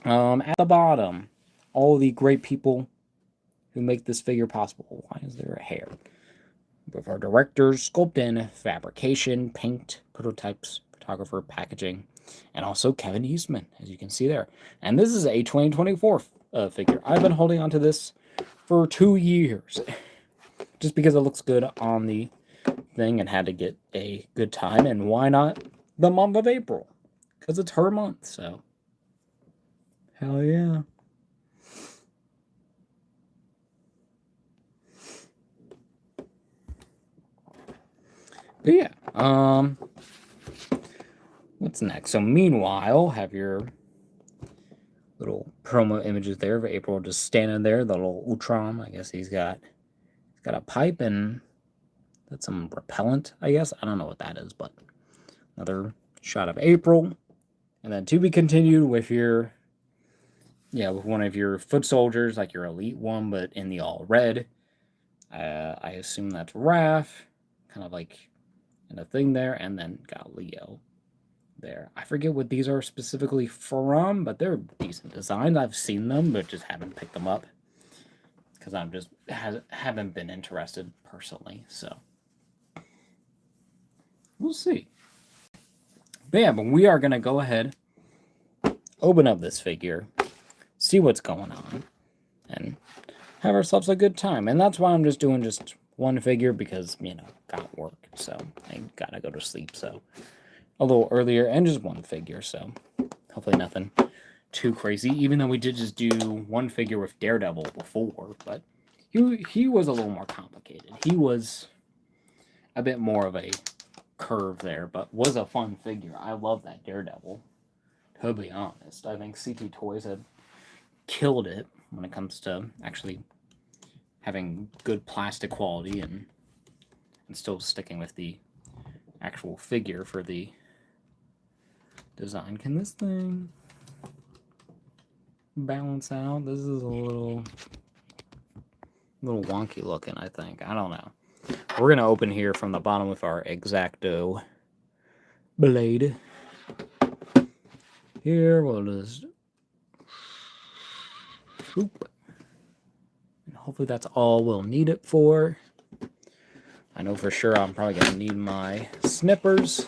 At the bottom, all the great people who make this figure possible. Why is there a hair? With our directors, sculpting, fabrication, paint, prototypes, photographer, packaging, and also Kevin Eastman, as you can see there. And this is a 2024 figure. I've been holding on to this for 2 years, just because it looks good on the thing and had to get a good time. And why not the month of April? Because it's her month, so hell yeah. But yeah, what's next? So meanwhile, have your little promo images there of April just standing there, the little Utrom. I guess he's got a pipe and that's some repellent, I guess. I don't know what that is, but another shot of April. And then to be continued with with one of your foot soldiers, like your elite one, but in the all red. I assume that's Raph, kind of like in a thing there, and then got Leo there. I forget what these are specifically from, but they're decent designs. I've seen them, but just haven't picked them up because I'm just haven't been interested personally. So we'll see. But yeah, but we are gonna go ahead, open up this figure, see what's going on, and have ourselves a good time. And that's why I'm just doing just one figure because, got work, so I gotta go to sleep, so a little earlier, and just one figure, so hopefully nothing too crazy, even though we did just do one figure with Daredevil before, but he was a little more complicated. He was a bit more of a curve there, but was a fun figure. I love that Daredevil, to be honest. I think CT Toys had killed it when it comes to actually having good plastic quality and still sticking with the actual figure for the design. Can this thing balance out? This is a little wonky looking, I think. I don't know. We're going to open here from the bottom with our X-Acto blade. Here, we'll just swoop. And hopefully that's all we'll need it for. I know for sure I'm probably going to need my snippers.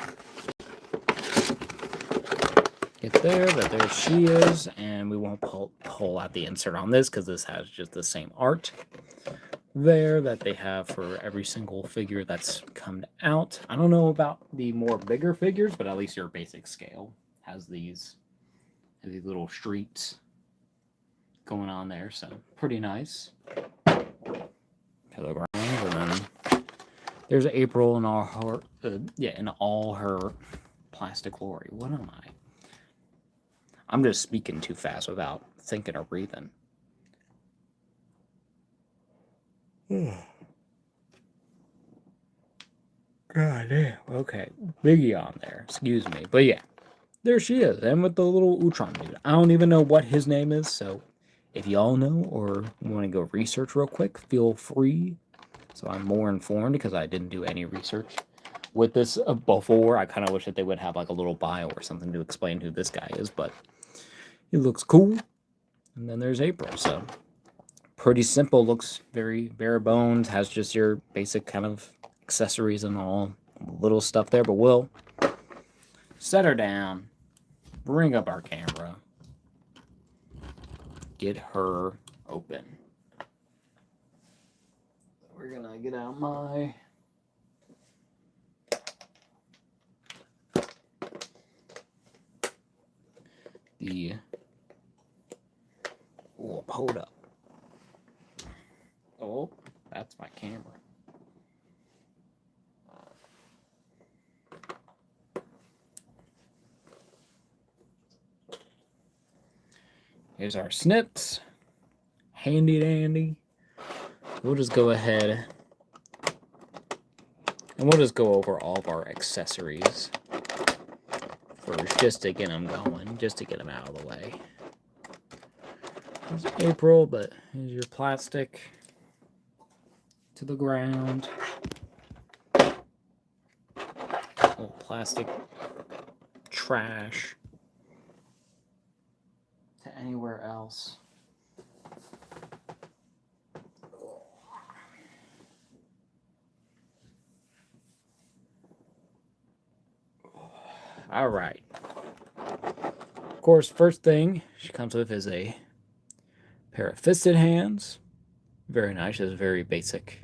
Get there, but there she is. And we won't pull out the insert on this because this has just the same art there that they have for every single figure that's come out. I don't know about the more bigger figures, but at least your basic scale has these little streets going on there, so pretty nice. Kilograms, and then there's April in all her in all her plastic glory. What am I? I'm just speaking too fast without thinking or breathing. God damn. Okay. Biggie on there. Excuse me. But yeah. There she is. And with the little Utron dude. I don't even know what his name is. So if y'all know or want to go research real quick, feel free. So I'm more informed because I didn't do any research with this before. I kind of wish that they would have like a little bio or something to explain who this guy is. But he looks cool. And then there's April. So pretty simple, looks very bare bones, has just your basic kind of accessories and all little stuff there, but we'll set her down, bring up our camera, get her open. We're gonna get out my Oh, hold up. Oh, that's my camera. Here's our snips. Handy dandy. We'll just go ahead and we'll just go over all of our accessories first, just to get them going, just to get them out of the way. Here's April, but here's your plastic to the ground. Little plastic trash to anywhere else. All right. Of course, first thing she comes with is a pair of fisted hands. Very nice. It's very basic,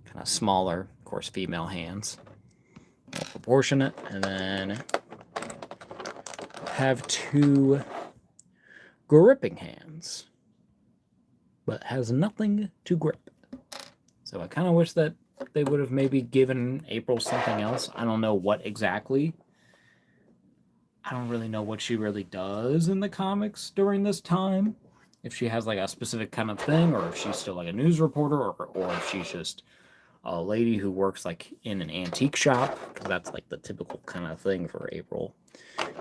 kind of smaller, of course, female hands. More proportionate. And then have two gripping hands, but has nothing to grip. So I kind of wish that they would have maybe given April something else. I don't know what exactly. I don't really know what she really does in the comics during this time. If she has like a specific kind of thing, or if she's still like a news reporter, or if she's just a lady who works like in an antique shop, because that's like the typical kind of thing for April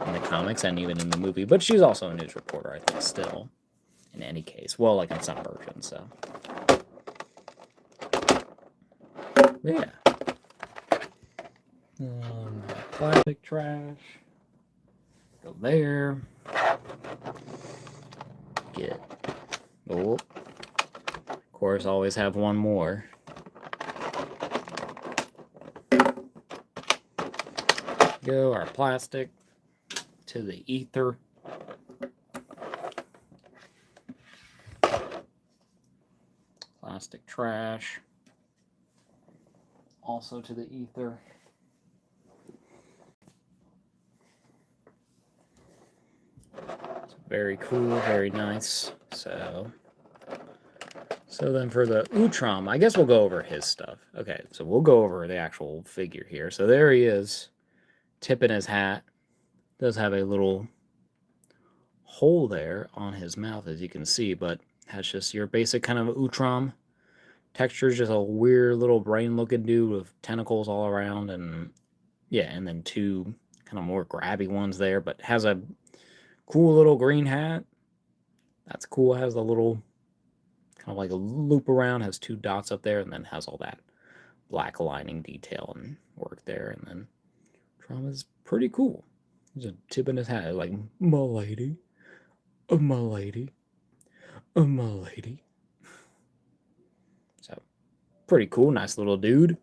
in the comics and even in the movie. But she's also a news reporter, I think, still, in any case. Well, like in some versions, so. Yeah. Plastic trash. Go there. Get. Oh. Of course, always have one more. Go our plastic to the ether. Plastic trash. Also to the ether. Very cool, very nice. So then for the Utrom, I guess we'll go over his stuff. Okay, so we'll go over the actual figure here. So there he is, tipping his hat. Does have a little hole there on his mouth, as you can see, but has just your basic kind of Utrom texture, just a weird little brain-looking dude with tentacles all around, and yeah, and then two kind of more grabby ones there, but has a cool little green hat. That's cool. Has a little kind of like a loop around, has two dots up there, and then has all that black lining detail and work there. And then Trauma is pretty cool. He's a tip in his hat, like, my lady, oh my lady, oh my lady. So, pretty cool, nice little dude.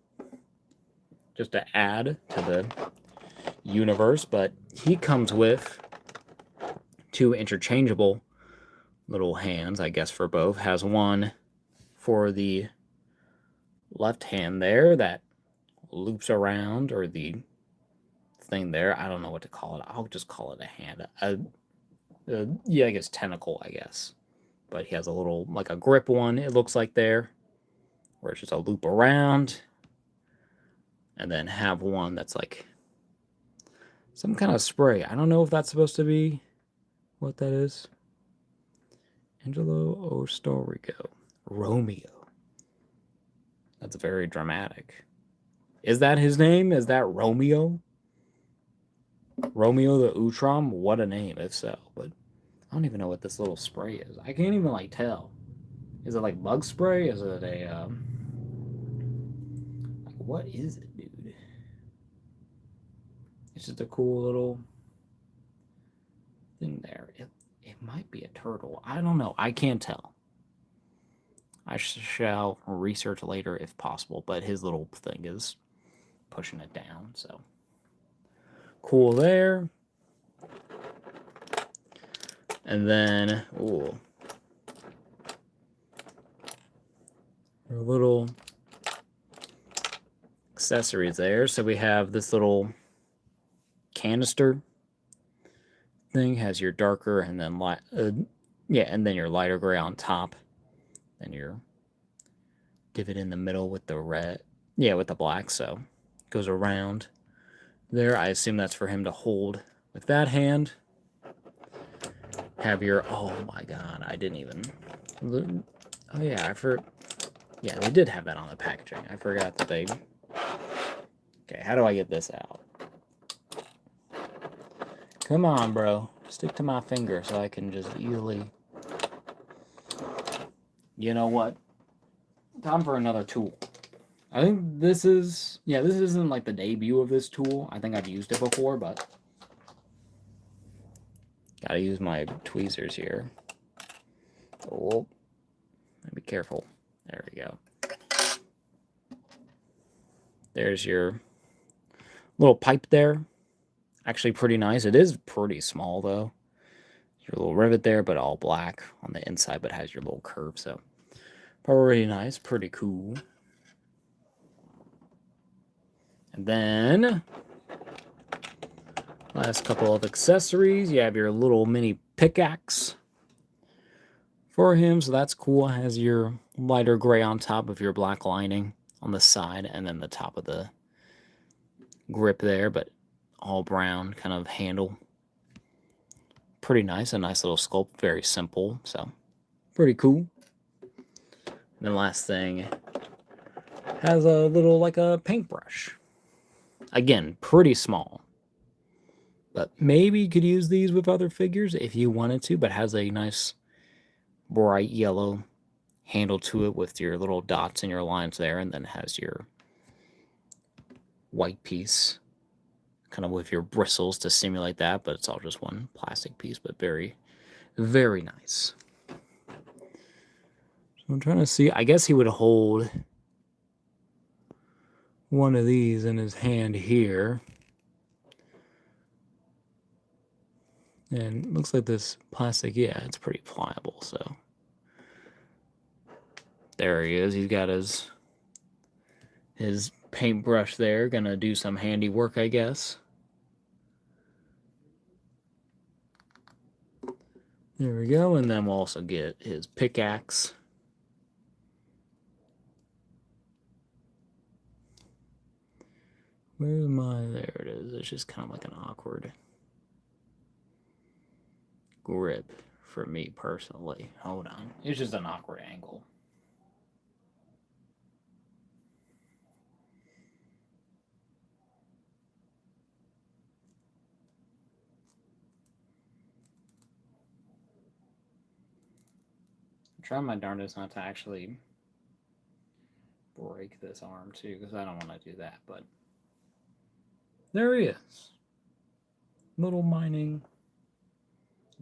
Just to add to the universe, but he comes with two interchangeable little hands, I guess, for both. Has one for the left hand there that loops around, or the thing there. I don't know what to call it. I'll just call it a hand. Yeah, I guess tentacle, I guess. But he has a little, like a grip one, it looks like there, where it's just a loop around. And then have one that's like some kind of spray. I don't know if that's supposed to be what that is. Angelo Ostorigo. Romeo. That's very dramatic. Is that his name? Is that Romeo? Romeo the Utrom? What a name, if so. But I don't even know what this little spray is. I can't even, like, tell. Is it, like, bug spray? Is it a, like, what is it, dude? It's just a cool little thing there. It might be a turtle. I don't know. I can't tell. I shall research later if possible, but his little thing is pushing it down, so. Cool there. And then, ooh. A little accessories there. So we have this little canister thing, has your darker and then light, Yeah, and then your lighter gray on top. Then your divot in the middle with the red. Yeah, with the black, so it goes around there. I assume that's for him to hold with that hand. Have your, oh my god, I didn't even, oh yeah, yeah, they did have that on the packaging. I forgot that they, okay, how do I get this out? Come on, bro. Stick to my finger so I can just easily, you know what? Time for another tool. I think this is, yeah, this isn't like the debut of this tool. I think I've used it before, but gotta use my tweezers here. Oh, be careful. There we go. There's your little pipe there. Actually pretty nice. It is pretty small though. Your little rivet there, but all black on the inside, but has your little curve, so pretty nice, pretty cool. And then last couple of accessories. You have your little mini pickaxe for him, so that's cool. It has your lighter gray on top of your black lining on the side, and then the top of the grip there, but all brown kind of handle. Pretty nice, a nice little sculpt, very simple, so pretty cool. And then last thing, has a little, like a paintbrush. Again, pretty small. But maybe you could use these with other figures if you wanted to, but has a nice bright yellow handle to it with your little dots and your lines there, and then has your white piece kind of with your bristles to simulate that, but it's all just one plastic piece, but very, very nice. So I'm trying to see, I guess he would hold one of these in his hand here. And it looks like this plastic, yeah, it's pretty pliable, so. There he is. He's got his paintbrush there. Gonna do some handiwork, I guess. There we go. And then we'll also get his pickaxe. Where's my... There it is. It's just kind of like an awkward grip for me personally. Hold on. It's just an awkward angle. I'm trying my darndest not to actually break this arm too, because I don't want to do that, but there he is. Little mining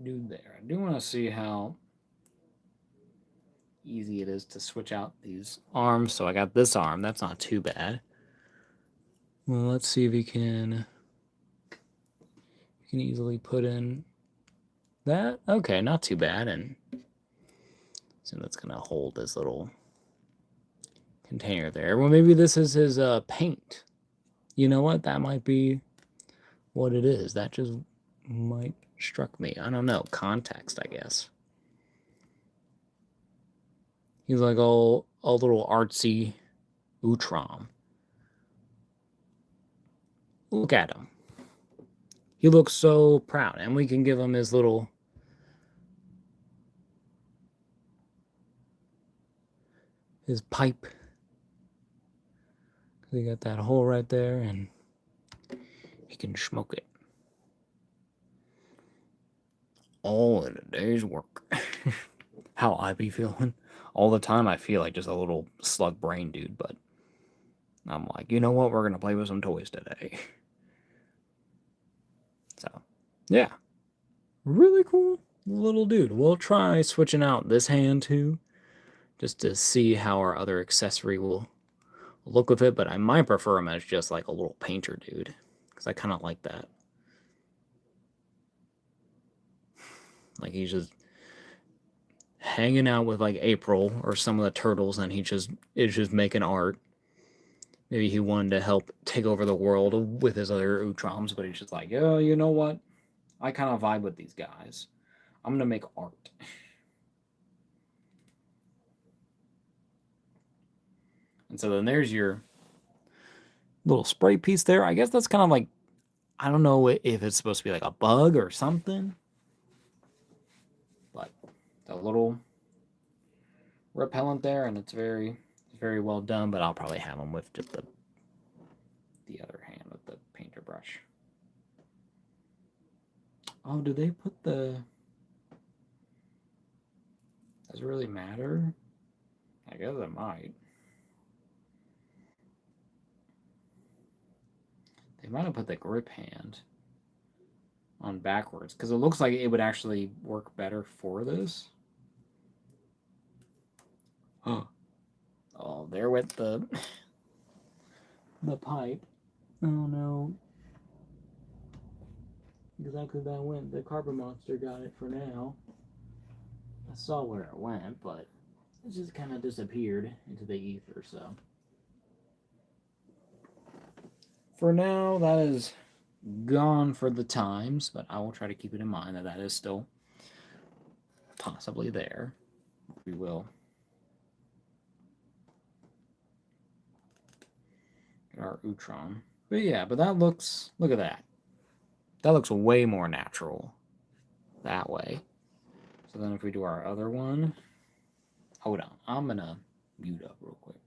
dude there. I do want to see how easy it is to switch out these arms. So I got this arm. That's not too bad. Well, let's see if you can easily put in that. Okay, not too bad. And so that's going to hold this little container there. Well, maybe this is his paint. You know what? That might be what it is. That just might struck me. I don't know. Context, I guess. He's like all a little artsy Utrom. Look at him. He looks so proud. And we can give him his little... his pipe. He got that hole right there, and he can smoke it. All in a day's work. How I be feeling. All the time I feel like just a little slug brain dude, but I'm like, you know what? We're going to play with some toys today. So, yeah. Really cool little dude. We'll try switching out this hand too, just to see how our other accessory will look with it, but I might prefer him as just like a little painter dude, because I kind of like that. Like he's just hanging out with like April or some of the turtles, and he just is just making art. Maybe he wanted to help take over the world with his other Utroms, but he's just like, yeah, you know what? I kind of vibe with these guys. I'm gonna make art. And so then there's your little spray piece there. I guess that's kind of like, I don't know if it's supposed to be like a bug or something. But the little repellent there, and it's very well done, but I'll probably have them with just the other hand with the painter brush. Oh, do they put the... Does it really matter? I guess it might. They might have put the grip hand on backwards, because it looks like it would actually work better for this. Oh, there went the pipe. Oh no. Exactly that went. The Carbon Monster got it for now. I saw where it went, but it just kind of disappeared into the ether, so. For now, that is gone for the times, but I will try to keep it in mind that that is still possibly there. We will get our Utron. But yeah, but that looks, look at that. That looks way more natural that way. So then if we do our other one, hold on, I'm gonna mute up real quick.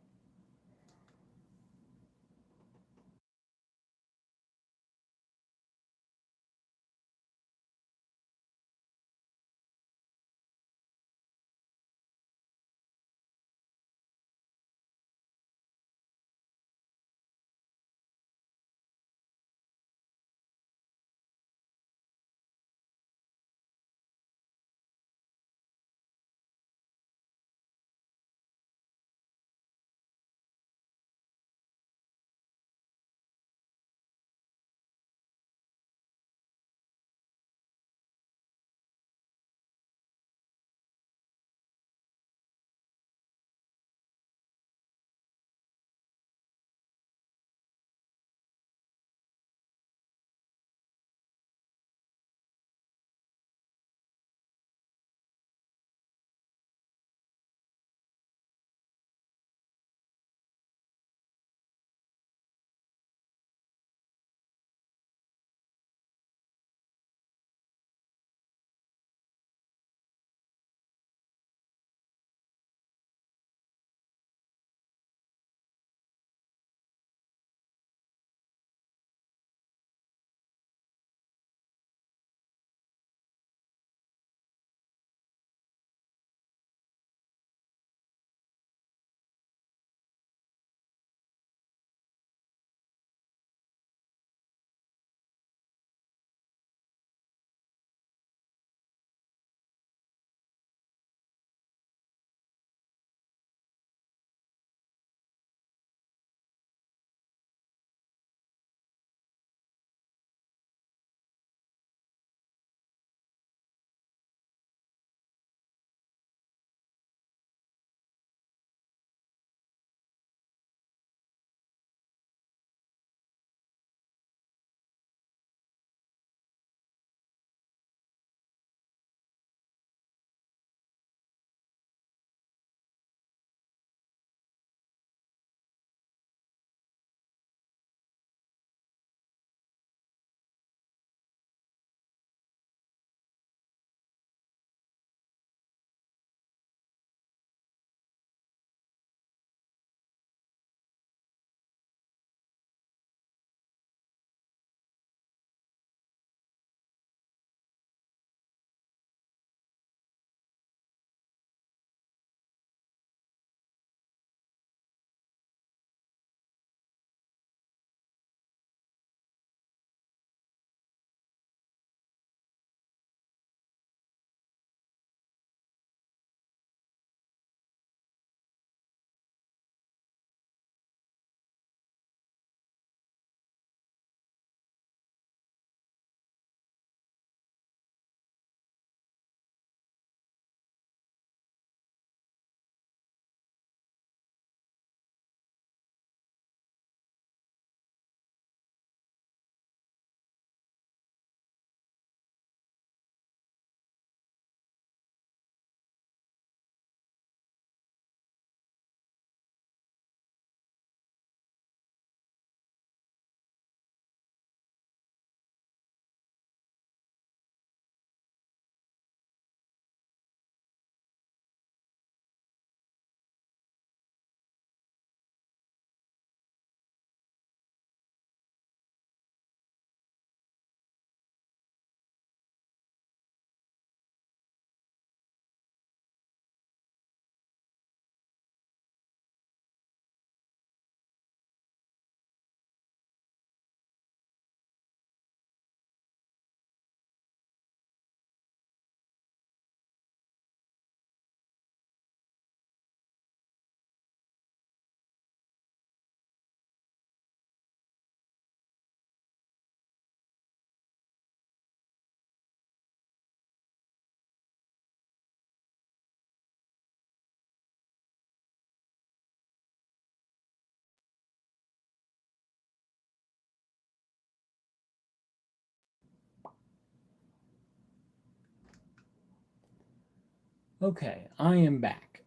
Okay, I am back.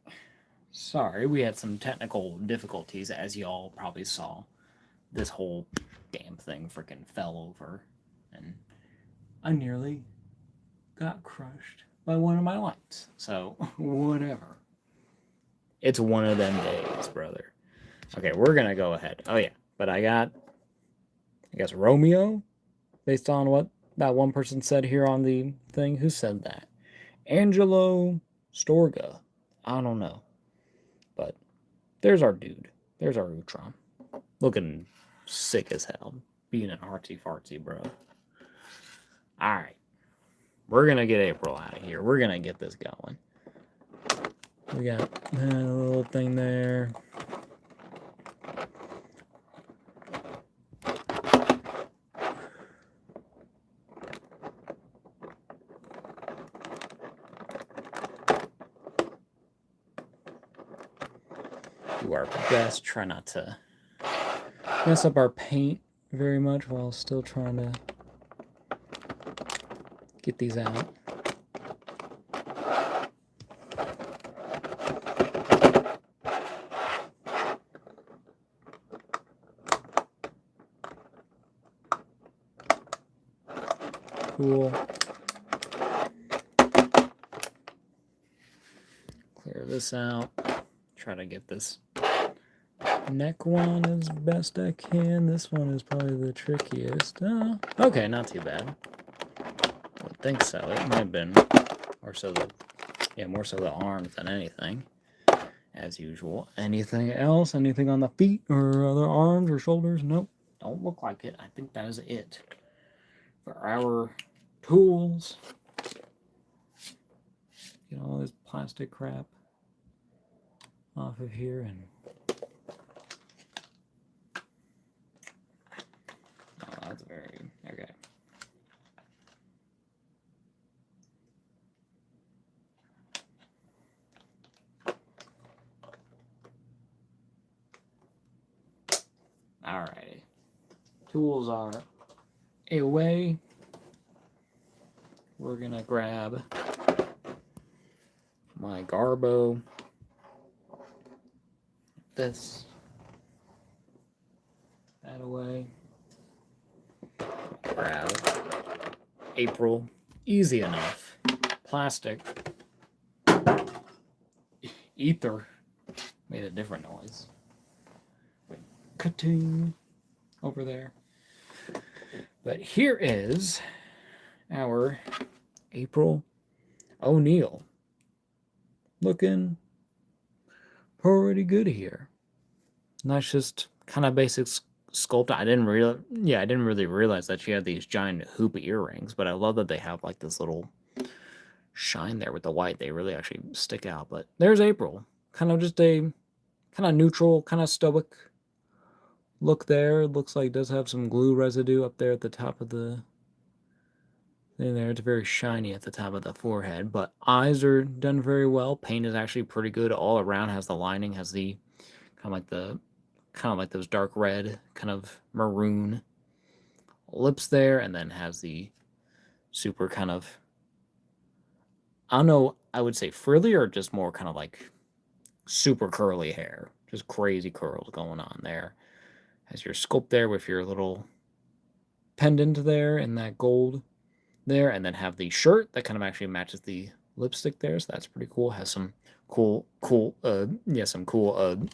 Sorry, we had some technical difficulties, as y'all probably saw. This whole damn thing freaking fell over, and I nearly got crushed by one of my lights. So, whatever. It's one of them days, brother. Okay, we're gonna go ahead. Oh, yeah. But I guess, Romeo, based on what that one person said here on the thing. Who said that? Angelo Storga. I don't know. But there's our dude. There's our Utron. Looking sick as hell. Being an artsy fartsy, bro. Alright. We're gonna get April out of here. We're gonna get this going. We got a little thing there. Do our best. Try not to mess up our paint very much while still trying to get these out. Cool. Clear this out. Try to get this neck one as best I can. This one is probably the trickiest. Okay, not too bad. I would think so. It might have been more so the arms than anything, as usual. Anything else? Anything on the feet or other arms or shoulders? Nope. Don't look like it. I think that is it for our tools. Get all this plastic crap off of here and that's very okay. Alrighty. Tools are away. We're gonna grab my Garbo. This. That away. Grab April. Easy enough. Plastic. Ether. Made a different noise. Ka-ting. Over there. But here is our April O'Neil. Looking pretty good here. Nice, just kind of basic sculpt. I didn't really realize that she had these giant hoop earrings, but I love that they have like this little shine there with the white. They really actually stick out. But there's April. Kind of just a kind of neutral, kind of stoic look there. It looks like it does have some glue residue up there at the top of the thing there. It's very shiny at the top of the forehead, but eyes are done very well. Paint is actually pretty good all around. Has the lining, has the kind of like those dark red, kind of maroon lips there, and then has the super kind of, I don't know, I would say frilly or just more kind of like super curly hair. Just crazy curls going on there. Has your sculpt there with your little pendant there and that gold there, and then have the shirt that kind of actually matches the lipstick there, so that's pretty cool. Has some cool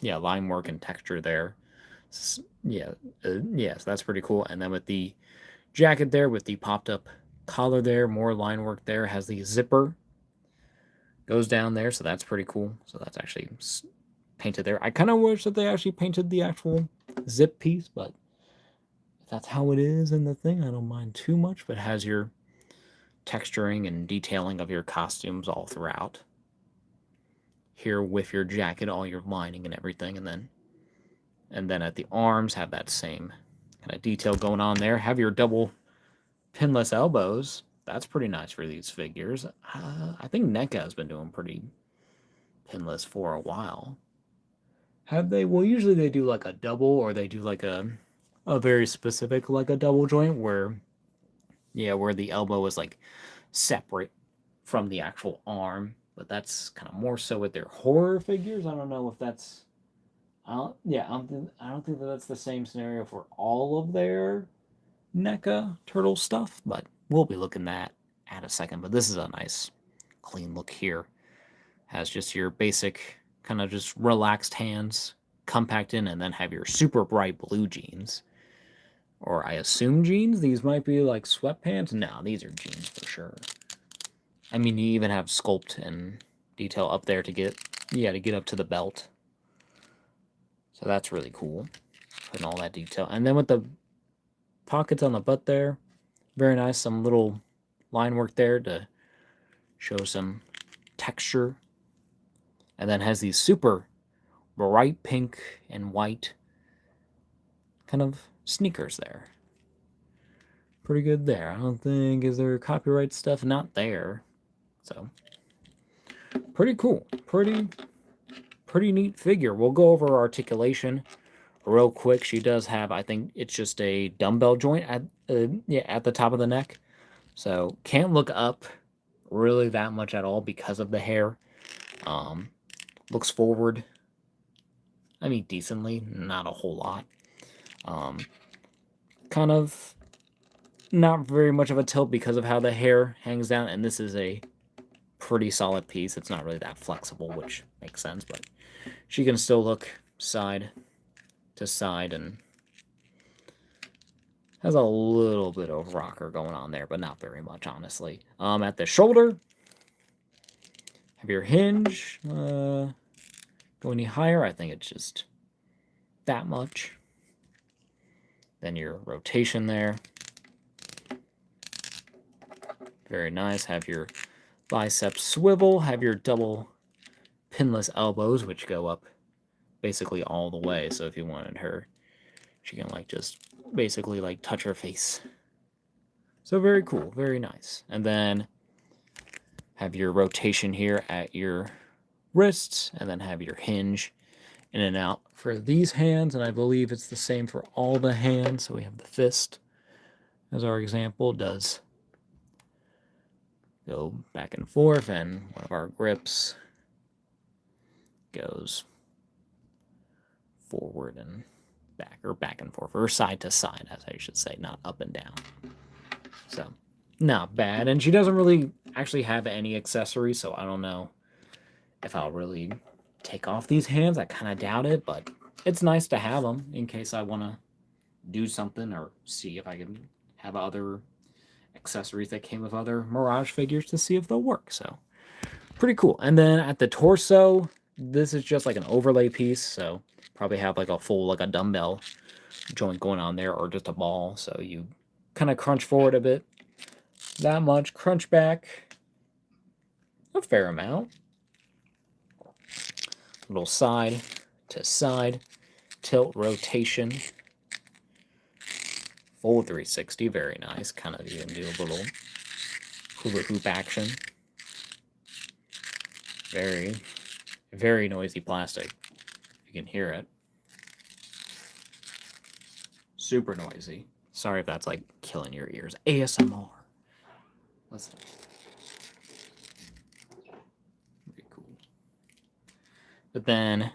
line work and texture there. So that's pretty cool. And then with the jacket there, with the popped up collar there, more line work there. Has the zipper goes down there, so that's pretty cool. So that's actually painted there. I kind of wish that they actually painted the actual zip piece, but if that's how it is in the thing, I don't mind too much. But it has your texturing and detailing of your costumes all throughout. Here with your jacket, all your lining and everything, and then at the arms have that same kind of detail going on there. Have your double pinless elbows. That's pretty nice for these figures. I think NECA has been doing pretty pinless for a while. Have they? Well, usually they do like a double, or they do like a very specific like a double joint where the elbow is like separate from the actual arm, but that's kind of more so with their horror figures. I don't know if that's, I don't think that that's the same scenario for all of their NECA turtle stuff, but we'll be looking at a second. But this is a nice clean look here. Has just your basic kind of just relaxed hands, compact in, and then have your super bright blue jeans. Or I assume jeans? These might be like sweatpants? No, these are jeans for sure. I mean, you even have sculpt and detail up there to get up to the belt. So that's really cool. Putting all that detail. And then with the pockets on the butt there, very nice. Some little line work there to show some texture. And then has these super bright pink and white kind of sneakers there. Pretty good there. I don't think, is there copyright stuff? Not there. So, pretty cool. Pretty neat figure. We'll go over articulation real quick. She does have, I think it's just a dumbbell joint at the top of the neck. So, can't look up really that much at all because of the hair. Looks forward, I mean, decently, not a whole lot. Kind of not very much of a tilt because of how the hair hangs down, and this is a pretty solid piece. It's not really that flexible, which makes sense, but she can still look side to side and has a little bit of rocker going on there, but not very much, honestly. At the shoulder, have your hinge. Go any higher? I think it's just that much. Then your rotation there. Very nice. Have your biceps swivel. Have your double pinless elbows, which go up basically all the way. So if you wanted her, she can like just basically like touch her face. So very cool. Very nice. And then have your rotation here at your wrists, and then have your hinge in and out for these hands, and I believe it's the same for all the hands. So we have the fist as our example, does go back and forth, and one of our grips goes forward and back, or back and forth, or side to side, as I should say, not up and down. So not bad. And she doesn't really actually have any accessories, so I don't know if I'll really take off these hands. I kind of doubt it, but it's nice to have them in case I want to do something or see if I can have other accessories that came with other Mirage figures to see if they'll work. So pretty cool. And then at the torso, this is just like an overlay piece, so probably have like a full, like a dumbbell joint going on there, or just a ball. So you kind of crunch forward a bit, that much, crunch back a fair amount. Little side to side tilt rotation, full 360, very nice. Kind of even do a little hula hoop action. Very, very noisy plastic. You can hear it. Super noisy. Sorry if that's like killing your ears. ASMR. Listen. Very cool. But then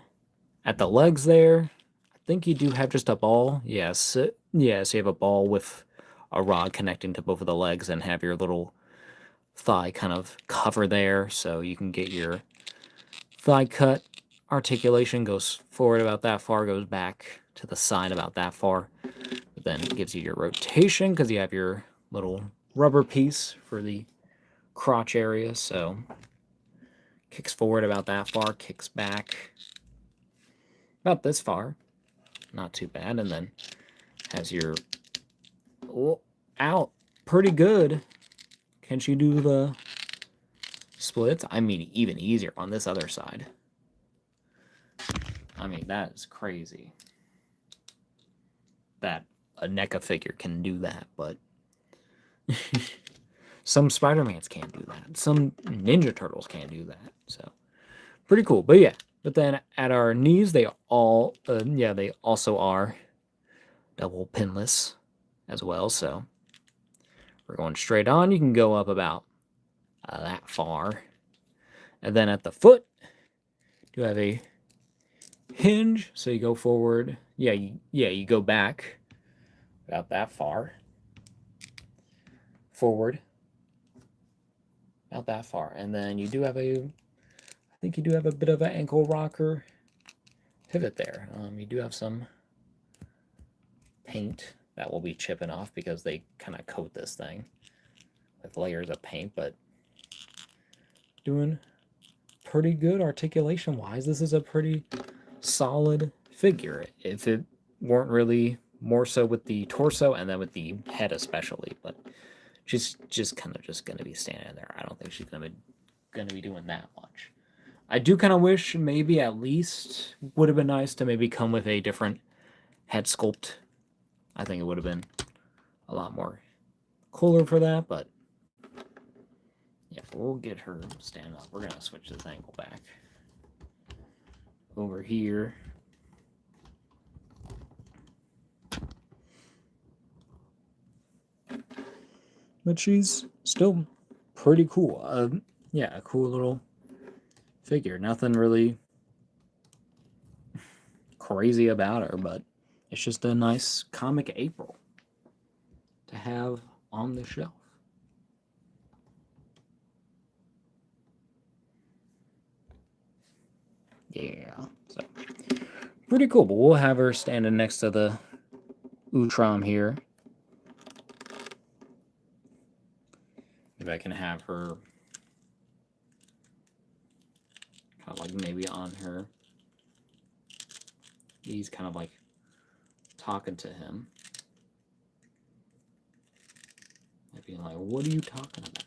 at the legs there, I think you do have just a ball. Yes. Yes, you have a ball with a rod connecting to both of the legs, and have your little thigh kind of cover there, so you can get your thigh cut. Articulation goes forward about that far, goes back to the side about that far. But then it gives you your rotation because you have your little rubber piece for the crotch area. So kicks forward about that far, kicks back about this far. Not too bad. And then has your out pretty good. Can she do the splits? I mean, even easier on this other side. I mean, that is crazy that a NECA figure can do that, but some Spider-Mans can't do that. Some Ninja Turtles can't do that. So pretty cool. But yeah, but then at our knees, they all, they also are double pinless as well. So we're going straight on. You can go up about that far. And then at the foot, you have a hinge, so you go forward. Yeah, you go back about that far. Forward. About that far. And then you do have I think you do have a bit of an ankle rocker pivot there. You do have some paint that will be chipping off because they kind of coat this thing with layers of paint, but doing pretty good articulation wise. This is a pretty solid figure. If it weren't really more so with the torso and then with the head especially, but she's just kind of just going to be standing there. I don't think she's going to be doing that much. I do kind of wish maybe at least would have been nice to maybe come with a different head sculpt. I think it would have been a lot more cooler for that, but yeah, we'll get her stand up. We're going to switch this angle back over here. But she's still pretty cool. Yeah, a cool little figure. Nothing really crazy about her, but it's just a nice comic April to have on the shelf. Yeah, so pretty cool. But we'll have her standing next to the Utrom here. Maybe I can have her kind of like maybe on her. He's kind of like talking to him. Being like, what are you talking about?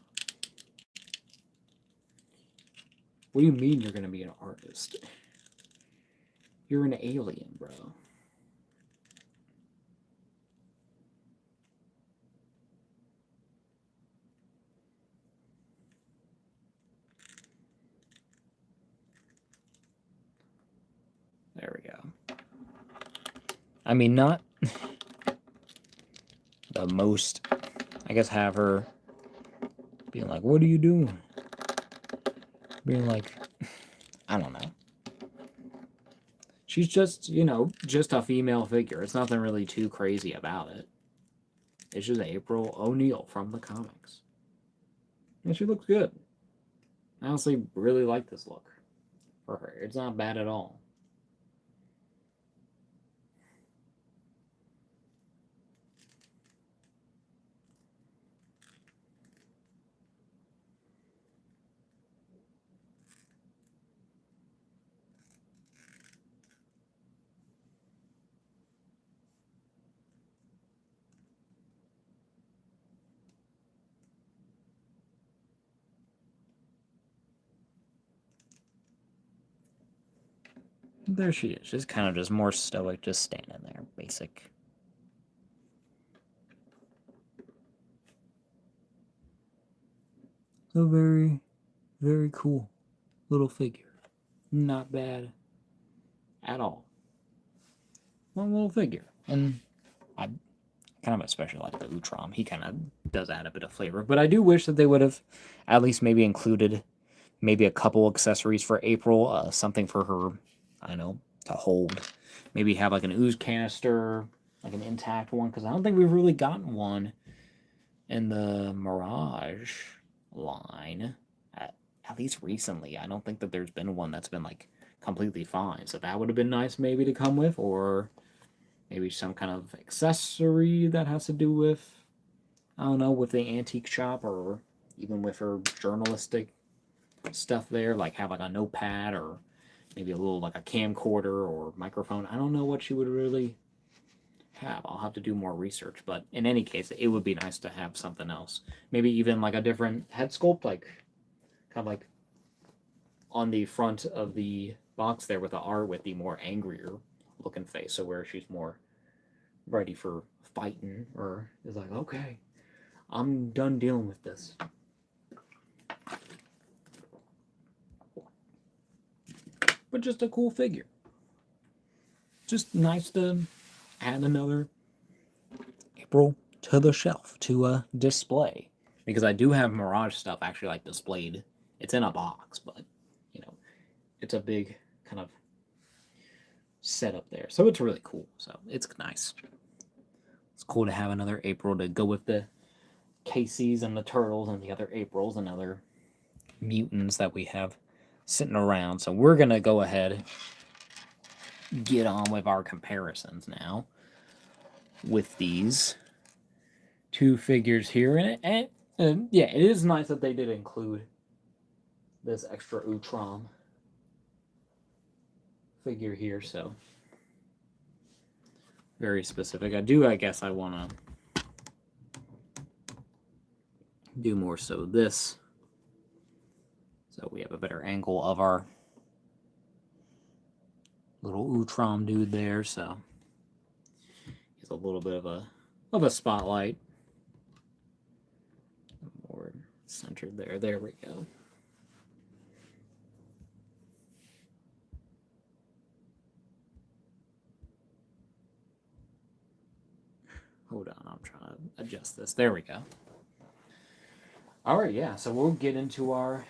What do you mean you're going to be an artist? You're an alien, bro. There we go. I mean, not the most, I guess, have her being like, what are you doing? Being like, I don't know. She's just, you know, just a female figure. It's nothing really too crazy about it. It's just April O'Neil from the comics. And she looks good. I honestly really like this look for her. It's not bad at all. There she is. Just kind of just more stoic, just standing there. Basic. So very, very cool little figure. Not bad at all. One little figure. And I kind of especially like the Utrom. He kind of does add a bit of flavor. But I do wish that they would have at least maybe included maybe a couple accessories for April. Something for her, I don't know, to hold. Maybe have like an ooze canister, like an intact one. Because I don't think we've really gotten one in the Mirage line. At least recently. I don't think that there's been one that's been like completely fine. So that would have been nice maybe to come with. Or maybe some kind of accessory that has to do with, I don't know, with the antique shop or even with her journalistic stuff there. Like have like a notepad or maybe a little like a camcorder or microphone. I don't know what she would really have. I'll have to do more research. But in any case, it would be nice to have something else. Maybe even like a different head sculpt, like kind of like on the front of the box there with the R with the more angrier looking face. So where she's more ready for fighting or is like, okay, I'm done dealing with this. But just a cool figure. Just nice to add another April to the shelf to display. Because I do have Mirage stuff actually like displayed. It's in a box, but it's a big kind of setup there. So it's really cool. So it's nice. It's cool to have another April to go with the Casey's and the Turtles and the other Aprils and other mutants that we have sitting around. So we're going to go ahead get on with our comparisons now with these two figures here. And yeah, it is nice that they did include this extra Utrom figure here, so very specific. I guess I want to do more so this, so we have a better angle of our little Utrom dude there, so he's a little bit of a spotlight. More centered there. There we go. Hold on, I'm trying to adjust this. There we go. All right, yeah, so we'll get into our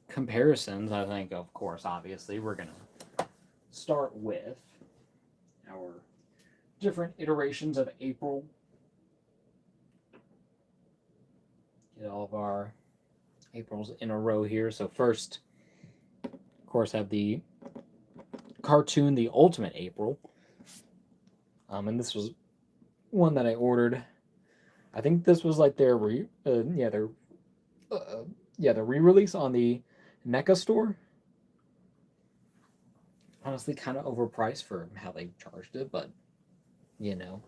comparisons. I think, of course, obviously, we're going to start with our different iterations of April. Get all of our Aprils in a row here. So first, of course, have the cartoon, The Ultimate April. And this was one that I ordered. I think this was like their the re-release on the NECA store. Honestly, kind of overpriced for how they charged it, but you know,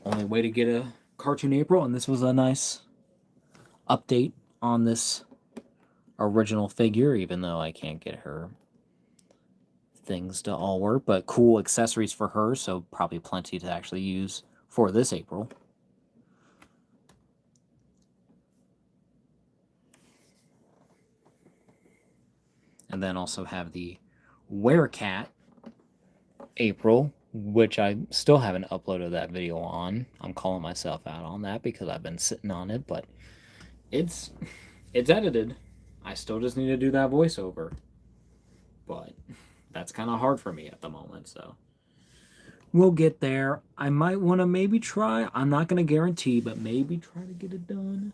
only way to get a cartoon April, and this was a nice update on this original figure, even though I can't get her things to all work, but cool accessories for her, so probably plenty to actually use for this April. And then also have the Werecat April, which I still haven't uploaded that video on. I'm calling myself out on that because I've been sitting on it, but it's edited. I still just need to do that voiceover. But that's kind of hard for me at the moment, so we'll get there. I might want to maybe try, I'm not going to guarantee, but maybe try to get it done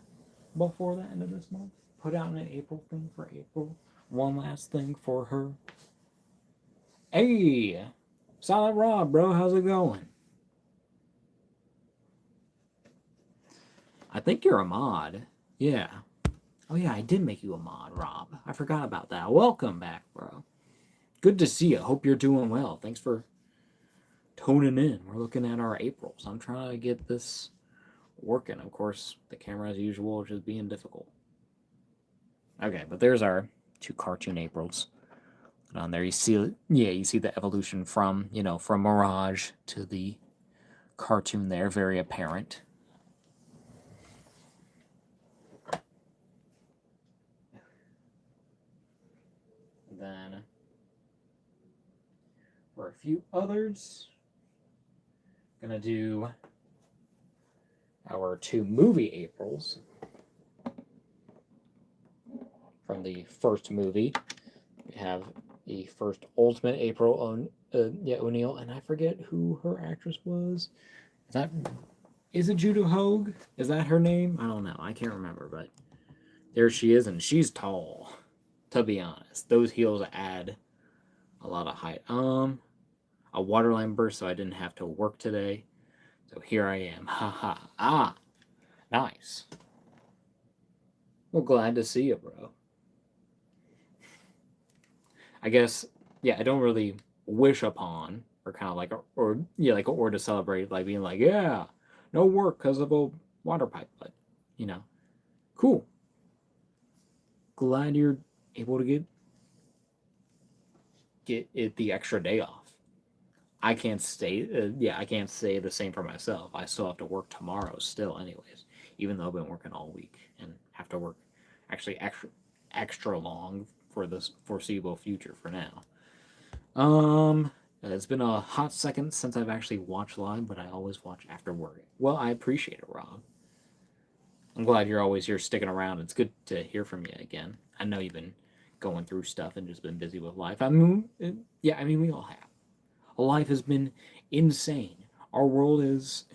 before the end of this month. Put out an April thing for April. One last thing for her. Hey, Silent Rob, bro, how's it going? I think you're a mod. Yeah. Oh yeah, I did make you a mod, Rob. I forgot about that. Welcome back, bro. Good to see you. Hope you're doing well. Thanks for tuning in. We're looking at our Aprils. I'm trying to get this working. Of course, the camera as usual just being difficult. Okay, but there's our two cartoon Aprils. And on there you see, yeah, you see the evolution from, from Mirage to the cartoon there, very apparent. And then for a few others, gonna do our two movie Aprils from the first movie. We have the first Ultimate April O'Neil, and I forget who her actress was. Is it Judah Hogue? Is that her name? I don't know. I can't remember, but there she is, and she's tall. To be honest, those heels add a lot of height. A waterline burst, so I didn't have to work today. So here I am. Haha. Ah, nice. Well, glad to see you, bro. I guess, yeah, I don't really wish upon, or kind of like, or to celebrate, like being like, yeah, no work because of a water pipe, but, cool. Glad you're able to get it the extra day off. I can't say the same for myself. I still have to work tomorrow still, anyways, even though I've been working all week and have to work actually extra long for this foreseeable future for now. It's been a hot second since I've actually watched live, but I always watch after work. Well, I appreciate it, Rob. I'm glad you're always here sticking around. It's good to hear from you again. I know you've been going through stuff and just been busy with life. I mean, yeah, I mean, we all have. Life has been insane. Our world is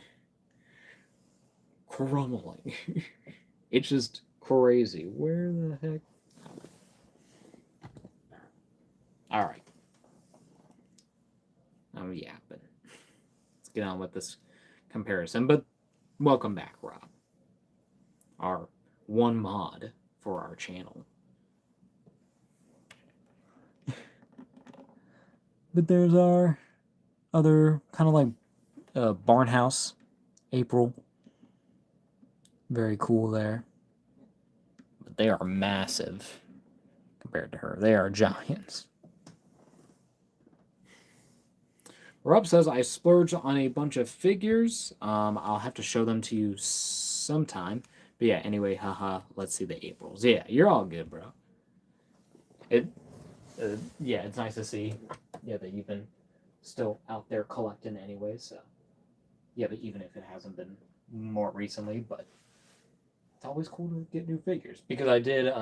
crumbling. It's just crazy. Where the heck? All right. Oh yeah, but let's get on with this comparison. But welcome back, Rob. Our one mod for our channel. But there's our other kind of like Barnhouse April. Very cool there. But they are massive compared to her. They are giants. Rob says, I splurged on a bunch of figures. I'll have to show them to you sometime. But yeah, anyway, haha, let's see the Aprils. Yeah, you're all good, bro. Yeah, it's nice to see that you've been still out there collecting anyway, so. Yeah, but even if it hasn't been more recently, but it's always cool to get new figures. Because I did,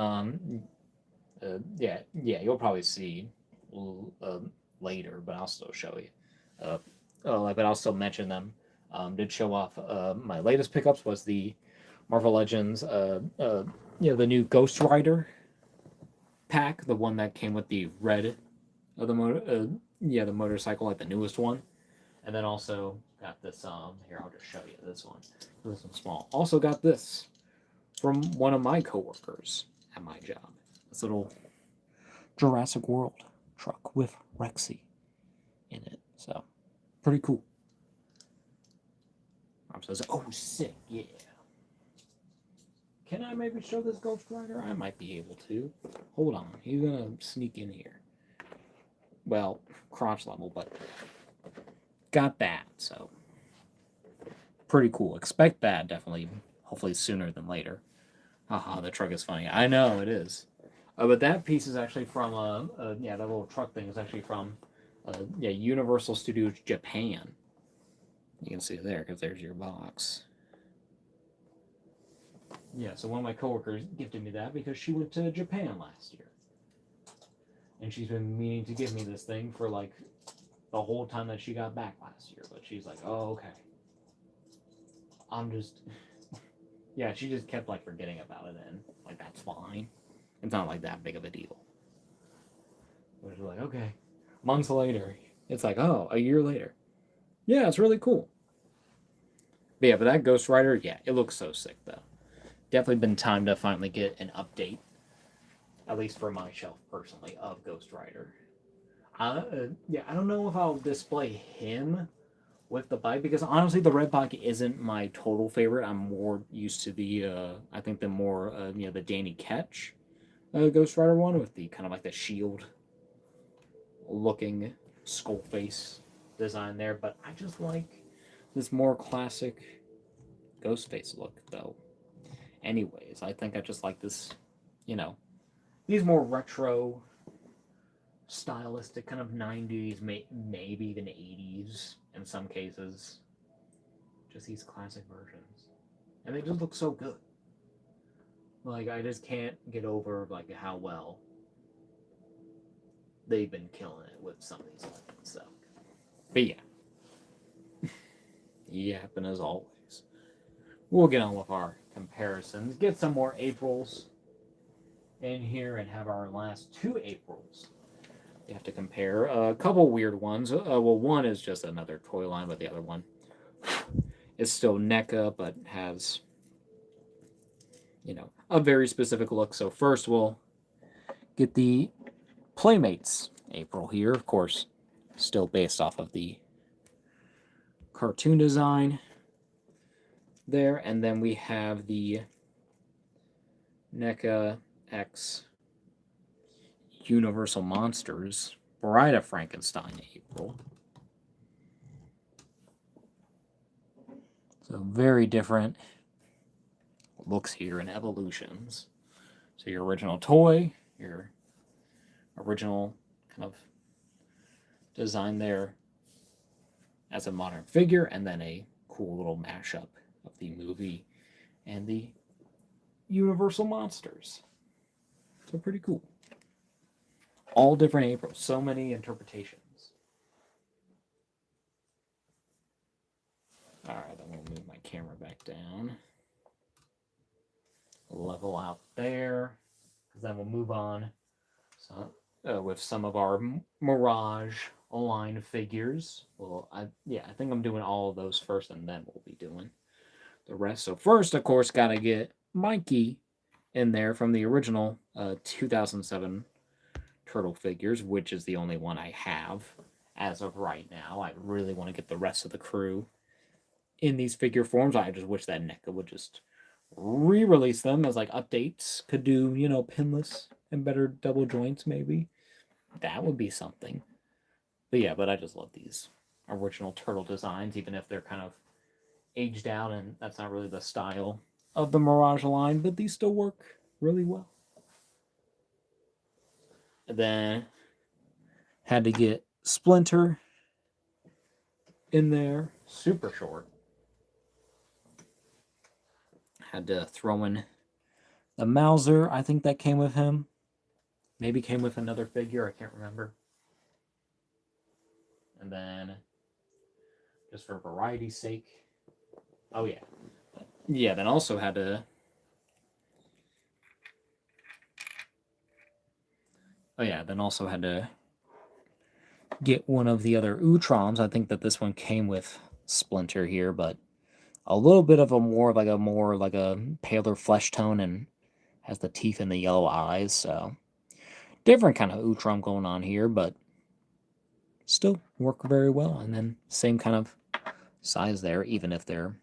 yeah, you'll probably see later, but I'll still show you. But I'll still mention them. Did show off my latest pickups was the Marvel Legends, the new Ghost Rider pack, the one that came with the red of the the motorcycle, like the newest one, and then also got this. Here, I'll just show you this one. This one's small. Also got this from one of my coworkers at my job. This little Jurassic World truck with Rexy in it. So, pretty cool. Rob says, oh, sick, yeah. Can I maybe show this Ghost Rider? I might be able to. Hold on, he's gonna sneak in here. Well, crotch level, but got that, so. Pretty cool. Expect that, definitely. Hopefully sooner than later. Haha, the truck is funny. I know, it is. But that piece is actually from, that little truck thing is actually from, Universal Studios Japan. You can see it there, because there's your box. Yeah, so one of my coworkers gifted me that because she went to Japan last year. And she's been meaning to give me this thing for, like, the whole time that she got back last year. But she's like, oh, okay. I'm just... Yeah, she just kept, like, forgetting about it, and, like, that's fine. It's not, like, that big of a deal. But she's like, okay. Months later, it's like, oh, a year later. Yeah, it's really cool. But yeah, but that Ghost Rider, yeah, it looks so sick, though. Definitely been time to finally get an update, at least for my shelf, personally, of Ghost Rider. Yeah, I don't know if I'll display him with the bike, because honestly, the red bike isn't my total favorite. I'm more used to the, I think the more, the Danny Ketch Ghost Rider one with the kind of like the shield looking skull face design there, but I just like this more classic ghost face look, though. Anyways, I think I just like this, these more retro, stylistic, kind of 90s, maybe even 80s in some cases. Just these classic versions. And they just look so good. Like, I just can't get over, like, how well they've been killing it with some of these legends, so. But yeah. Yapping as always. We'll get on with our comparisons. Get some more Aprils in here and have our last two Aprils. You have to compare a couple weird ones. Well, one is just another toy line, but the other one is still NECA, but has, a very specific look. So first we'll get the Playmates April here, of course, still based off of the cartoon design there, and then we have the NECA X Universal Monsters Bride of Frankenstein April. So very different looks here and evolutions. So your original toy, your original kind of design there as a modern figure, and then a cool little mashup of the movie and the Universal Monsters. So pretty cool. All different Aprils. So many interpretations. Alright, then we'll move my camera back down. Level out there. Then we'll move on with some of our Mirage line figures. Well, I think I'm doing all of those first, and then we'll be doing the rest. So first, of course, got to get Mikey in there from the original 2007 Turtle figures, which is the only one I have as of right now. I really want to get the rest of the crew in these figure forms. I just wish that NECA would just re-release them as like updates. Could do, you know, pinless and better double joints maybe. That would be something. But yeah, but I just love these original Turtle designs, even if they're kind of aged out and that's not really the style of the Mirage line, but these still work really well. And then had to get Splinter in there, super short. Had to throw in the Mauser. I think that came with him. Maybe came with another figure. I can't remember. And then, just for variety's sake, oh yeah. Yeah, then also had to... Oh yeah, then also had to get one of the other Utroms. I think that this one came with Splinter here, but a little bit of a more like a paler flesh tone and has the teeth and the yellow eyes, so different kind of Utrom going on here, but still work very well. And then same kind of size there, even if they're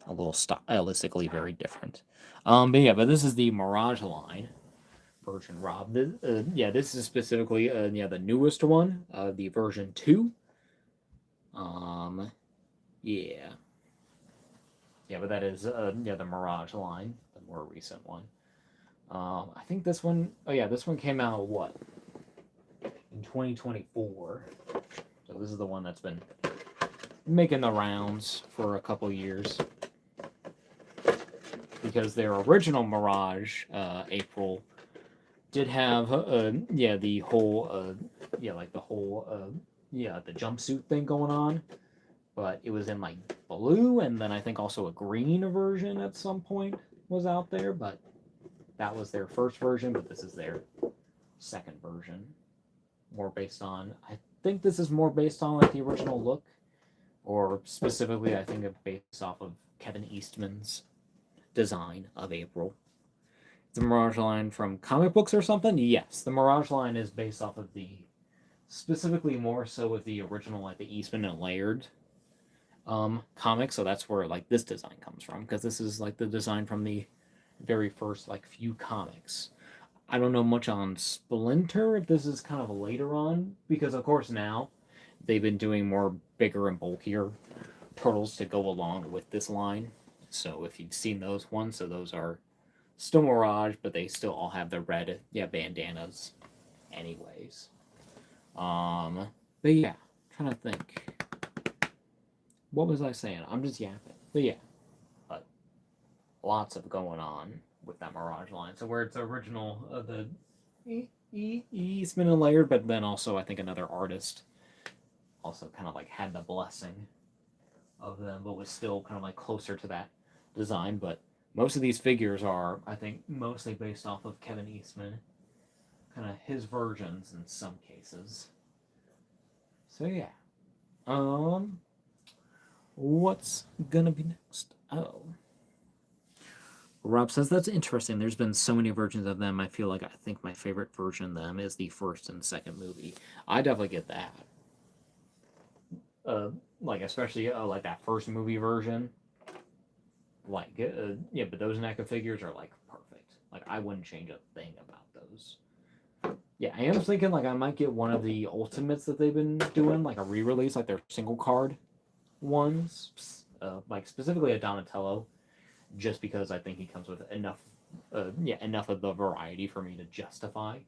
a little stylistically very different. But yeah, but this is the Mirage line version, Rob. This is specifically the newest one, the version 2. But that is the Mirage line, the more recent one. I think this one, this one came out what, in 2024. So this is the one that's been making the rounds for a couple years, because their original Mirage April did have the whole the jumpsuit thing going on, but it was in like blue, and then I think also a green version at some point was out there, but that was their first version, but this is their second version. More based on, I think this is more based on like the original look, or specifically I think it's based off of Kevin Eastman's design of April. The Mirage line from comic books or something? Yes, the Mirage line is based off of specifically more so with the original, like the Eastman and Laird comic, so that's where like this design comes from, because this is like the design from the very first like few comics. I don't know much on Splinter, if this is kind of later on, because of course now they've been doing more bigger and bulkier turtles to go along with this line. So if you've seen those ones, so those are still Mirage, but they still all have the red bandanas anyways. But yeah, trying to think. What was I saying? I'm just yapping. But yeah, but lots of going on with that Mirage line. So where it's original, the Eastman and Laird, but then also I think another artist also kind of like had the blessing of them, but was still kind of like closer to that design. But most of these figures are, I think, mostly based off of Kevin Eastman, kind of his versions in some cases. So yeah. What's gonna be next? Oh. Rob says, that's interesting. There's been so many versions of them. I think my favorite version of them is the first and second movie. I definitely get that. Especially like that first movie version. But those NECA figures are like perfect. Like I wouldn't change a thing about those. Yeah, I am thinking like I might get one of the Ultimates that they've been doing, like a re-release, like their single card ones, like specifically a Donatello, just because I think he comes with enough of the variety for me to justify.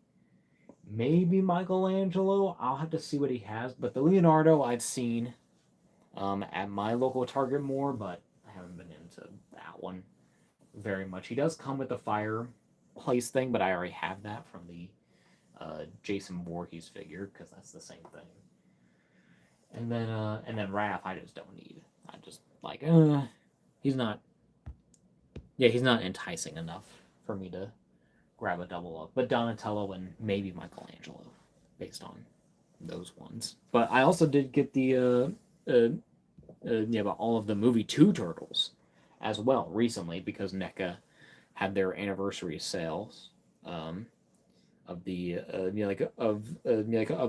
Maybe Michelangelo, I'll have to see what he has, but the Leonardo I've seen at my local Target more, but I haven't been into that one very much. He does come with the fireplace thing, but I already have that from the Jason Voorhees figure because that's the same thing. And then Raph, I just don't need. I just like, he's not. Yeah, he's not enticing enough for me to grab a double up. But Donatello and maybe Michelangelo, based on those ones. But I also did get the but all of the movie 2 Turtles as well recently because NECA had their anniversary sales of the of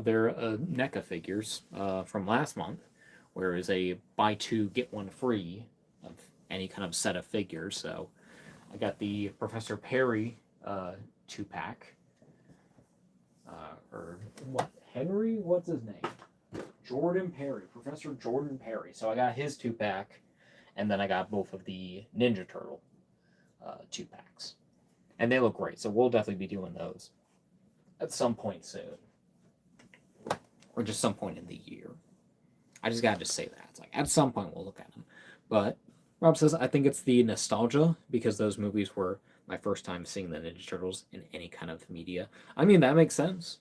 their NECA figures from last month, where it was a buy 2 get 1 free of any kind of set of figures. So I got the Professor Perry 2-pack, or what? Henry? What's his name? Jordan Perry, Professor Jordan Perry. So I got his 2-pack, and then I got both of the Ninja Turtle 2-packs, and they look great. So we'll definitely be doing those at some point soon, or just some point in the year. I just gotta say that it's like at some point we'll look at them. But Rob says I think it's the nostalgia because those movies were my first time seeing the Ninja Turtles in any kind of media. I mean that makes sense.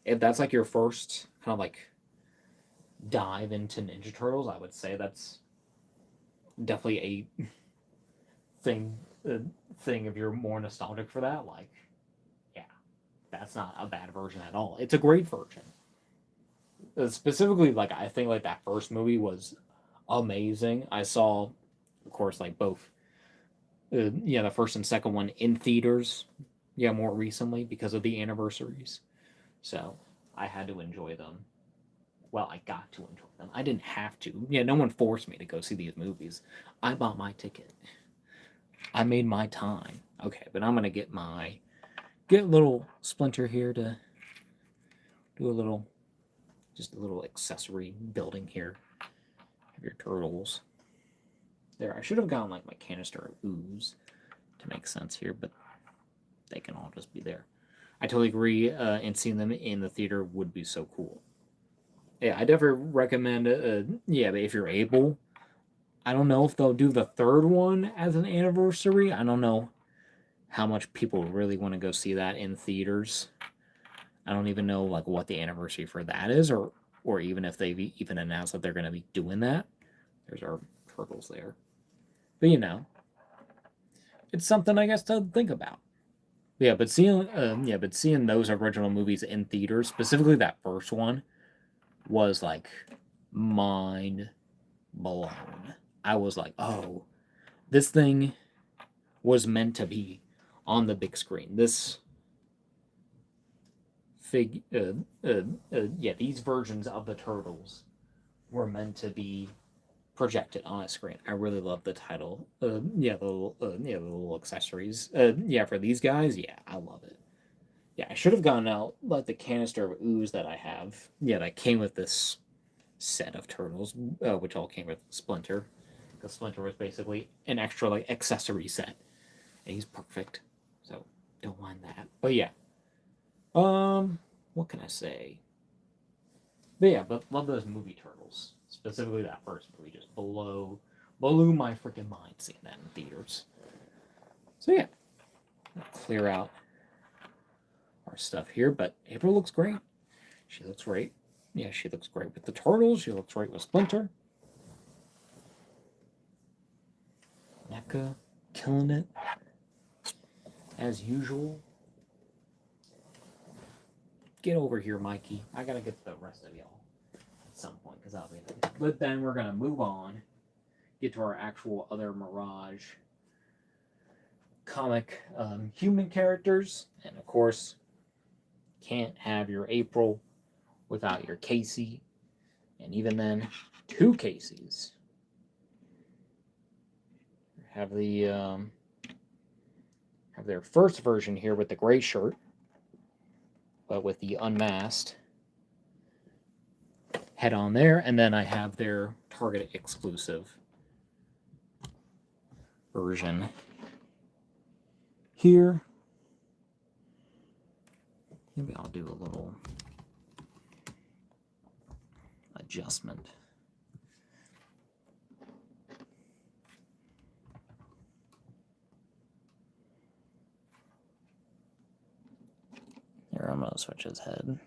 If that's like your first kind of like dive into Ninja Turtles, I would say that's definitely a thing if you're more nostalgic for that. Like, yeah, that's not a bad version at all. It's a great version. Specifically, like I think like that first movie was amazing. I saw, of course, like both, the first and second one in theaters, more recently because of the anniversaries. So I had to enjoy them. Well, I got to enjoy them. I didn't have to. Yeah, no one forced me to go see these movies. I bought my ticket. I made my time. Okay, but I'm gonna get a little Splinter here to do just a little accessory building here of your turtles. There, I should have gotten like my canister of ooze to make sense here, but they can all just be there. I totally agree, and seeing them in the theater would be so cool. Yeah, I definitely recommend, but if you're able, I don't know if they'll do the third one as an anniversary. I don't know how much people really want to go see that in theaters. I don't even know like what the anniversary for that is, or even if they've even announced that they're going to be doing that. There's our turtles there, but it's something I guess to think about. But seeing those original movies in theaters, specifically that first one, was like mind blown. I was like, oh, this thing was meant to be on the big screen. These versions of the turtles were meant to be projected on a screen. I really love the title. The little accessories. For these guys, I love it. Yeah, I should have gotten out like the canister of ooze that I have. Yeah, that came with this set of turtles, which all came with Splinter. Because Splinter was basically an extra like accessory set, and he's perfect. So don't mind that. But yeah, what can I say? But love those movie turtles. Specifically that first movie just blew my freaking mind seeing that in theaters. So yeah, I'll clear out our stuff here, but April looks great. She looks great. Yeah, she looks great with the turtles. She looks great with Splinter. NECA killing it as usual. Get over here, Mikey. I gotta get the rest of y'all at some point because I'll be there. But then we're gonna move on, get to our actual other Mirage comic human characters, and of course, can't have your April without your Casey, and even then, 2 Caseys. Have their first version here with the gray shirt, but with the unmasked head on there, and then I have their Target exclusive version here. Maybe I'll do a little adjustment. gonna switch his head.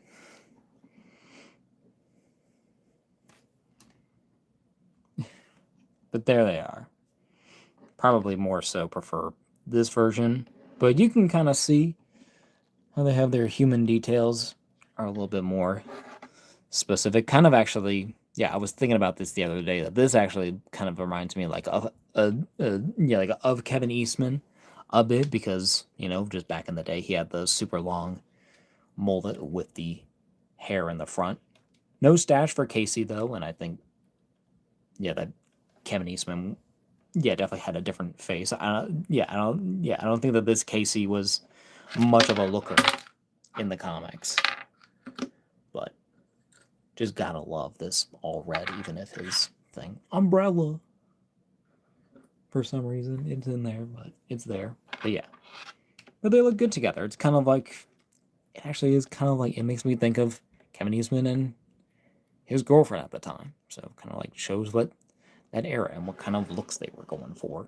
But there they are. Probably more so prefer this version, but you can kind of see how they have their human details are a little bit more specific. Kind of actually, yeah, I was thinking about this the other day, that this actually kind of reminds me like of of Kevin Eastman a bit, because, you know, just back in the day he had the super long mullet with the hair in the front. No stash for Casey though, and I think, yeah, that Kevin Eastman, yeah, definitely had a different face. I don't think that this Casey was much of a looker in the comics, but just gotta love this all red, even if his thing umbrella for some reason it's in there, but it's there. But yeah, but they look good together. It's kind of like, it actually is kind of like, it makes me think of Kevin Eastman and his girlfriend at the time. So kind of like shows what that era and what kind of looks they were going for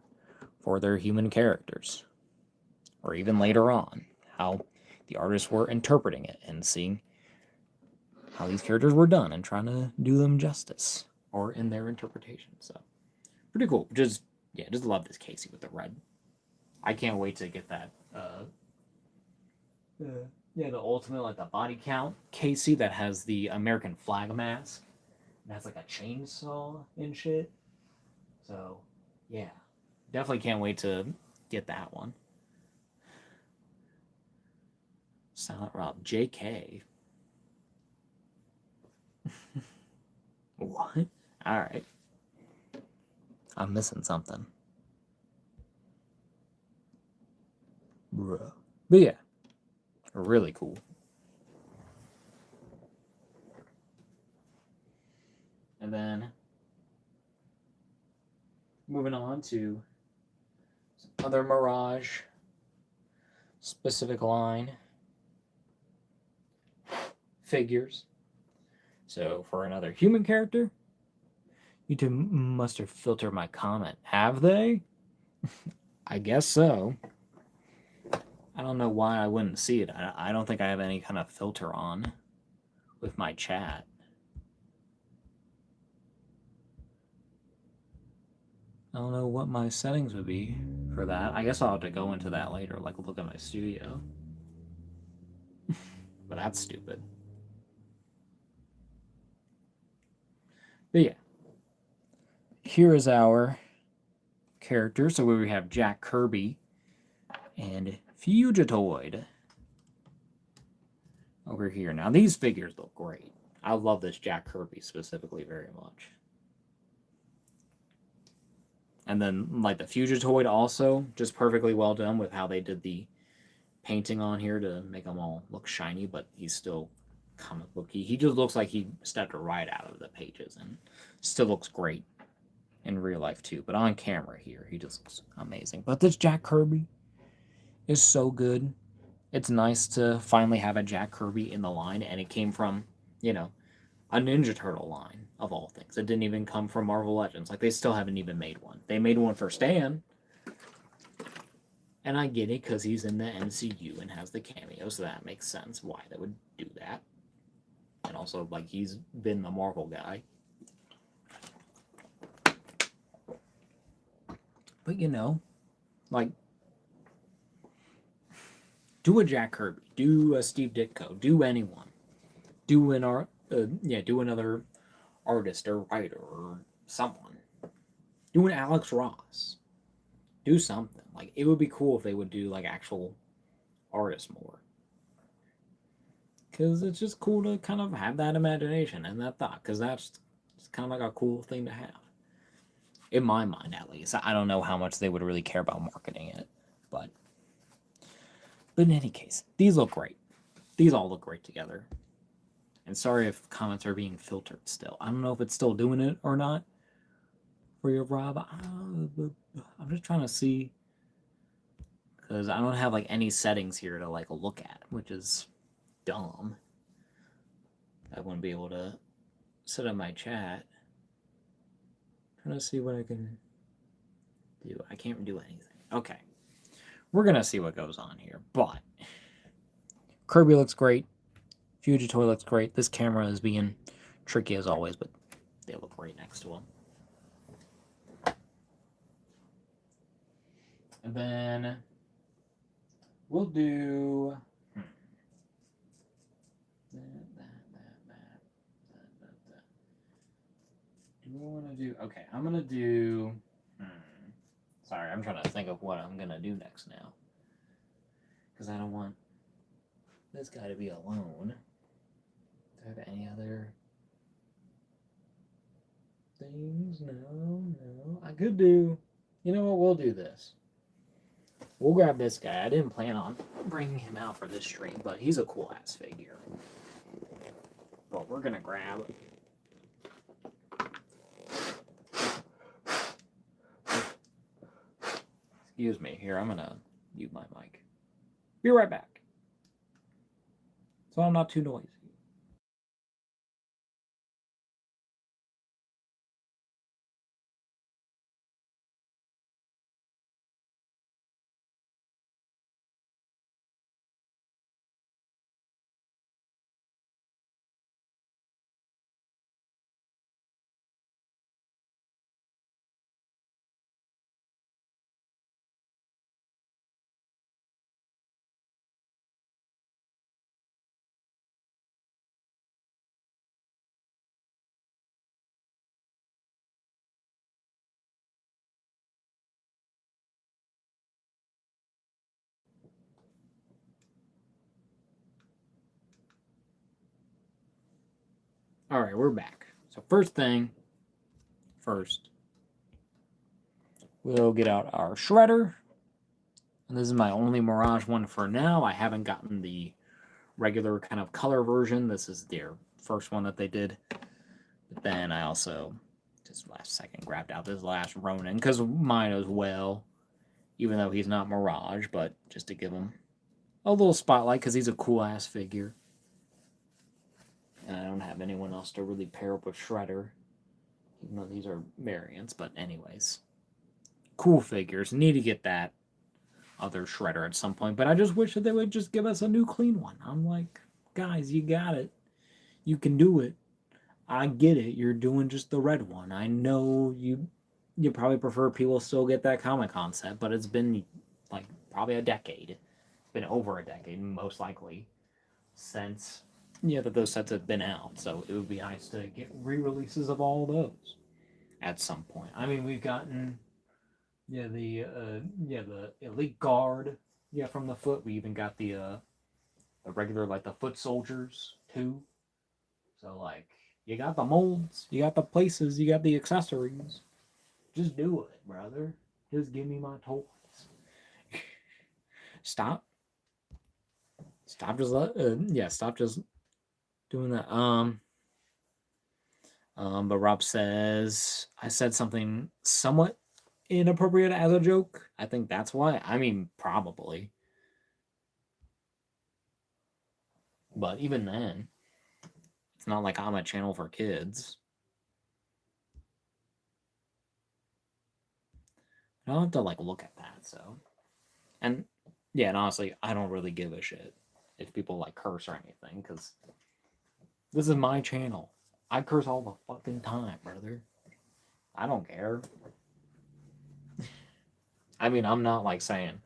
their human characters. Or even later on, how the artists were interpreting it and seeing how these characters were done and trying to do them justice, or in their interpretation. So pretty cool. Just love this Casey with the red. I can't wait to get that the ultimate, like the body count Casey that has the American flag mask. It has like a chainsaw and shit. So yeah, definitely can't wait to get that one. Silent Rob, JK. What? Alright. I'm missing something. Bruh. But yeah, really cool. And then moving on to some other Mirage specific line figures. So for another human character, you two must have filtered my comment. Have they? I guess so. I don't know why I wouldn't see it. I don't think I have any kind of filter on with my chat. I don't know what my settings would be for that. I guess I'll have to go into that later, like look at my studio. But that's stupid. But yeah. Here is our character. So we have Jack Kirby and Fugitoid over here. Now these figures look great. I love this Jack Kirby specifically very much. And then like the Fugitoid also, just perfectly well done with how they did the painting on here to make them all look shiny, but he's still comic booky. He just looks like he stepped right out of the pages and still looks great in real life too. But on camera here, he just looks amazing. But this Jack Kirby is so good. It's nice to finally have a Jack Kirby in the line, and it came from, you know, a Ninja Turtle line, of all things. It didn't even come from Marvel Legends. Like, they still haven't even made one. They made one for Stan, and I get it, because he's in the MCU and has the cameo, so that makes sense why they would do that. And also, like, he's been the Marvel guy. But, you know, like, do a Jack Kirby, do a Steve Ditko, do anyone. Do do another artist or writer or someone. Do an Alex Ross. Do something. Like, it would be cool if they would do, like, actual artists more. Because it's just cool to kind of have that imagination and that thought. Because that's kind of like a cool thing to have. In my mind, at least. I don't know how much they would really care about marketing it. But in any case, these look great. These all look great together. And sorry if comments are being filtered still. I don't know if it's still doing it or not for you, Rob. I'm just trying to see, because I don't have like any settings here to like look at, which is dumb. I wouldn't be able to sit in my chat. I'm trying to see what I can do. I can't do anything. Okay. We're going to see what goes on here. But Kirby looks great. Fujitoy looks great. This camera is being tricky as always, but they look great next to him. And then we'll do Do we want to do? Okay, I'm gonna do. Sorry, I'm trying to think of what I'm gonna do next now, because I don't want this guy to be alone. Do I have any other things? No. I could do. You know what? We'll do this. We'll grab this guy. I didn't plan on bringing him out for this stream, but he's a cool ass figure. But we're gonna grab. Excuse me. Here, I'm gonna mute my mic. Be right back. So I'm not too noisy. All right, we're back. So first thing first, we'll get out our shredder. And this is my only Mirage one for now. I haven't gotten the regular kind of color version. This is their first one that they did. But then I also, just last second, grabbed out this last Ronin, because mine as well, even though he's not Mirage, but just to give him a little spotlight, because he's a cool-ass figure. And I don't have anyone else to really pair up with Shredder, even though these are variants, but anyways. Cool figures. Need to get that other Shredder at some point, but I just wish that they would just give us a new clean one. I'm like, guys, you got it. You can do it. I get it. You're doing just the red one. I know you probably prefer people still get that Comic-Con set, but it's been like probably a decade. It's been over a decade, most likely, since that those sets have been out. So it would be nice to get re-releases of all those at some point. I mean, we've gotten the Elite Guard from the Foot. We even got the regular, like, the Foot Soldiers too. So, like, you got the molds, you got the places, you got the accessories. Just do it, brother. Just give me my toys. Stop just doing that. But Rob says I said something somewhat inappropriate as a joke. I think that's why. I mean, probably. But even then, it's not like I'm a channel for kids. I don't have to, like, look at that, so. And, yeah, and honestly, I don't really give a shit if people, like, curse or anything, because this is my channel. I curse all the fucking time, brother. I don't care. I mean, I'm not, like, saying,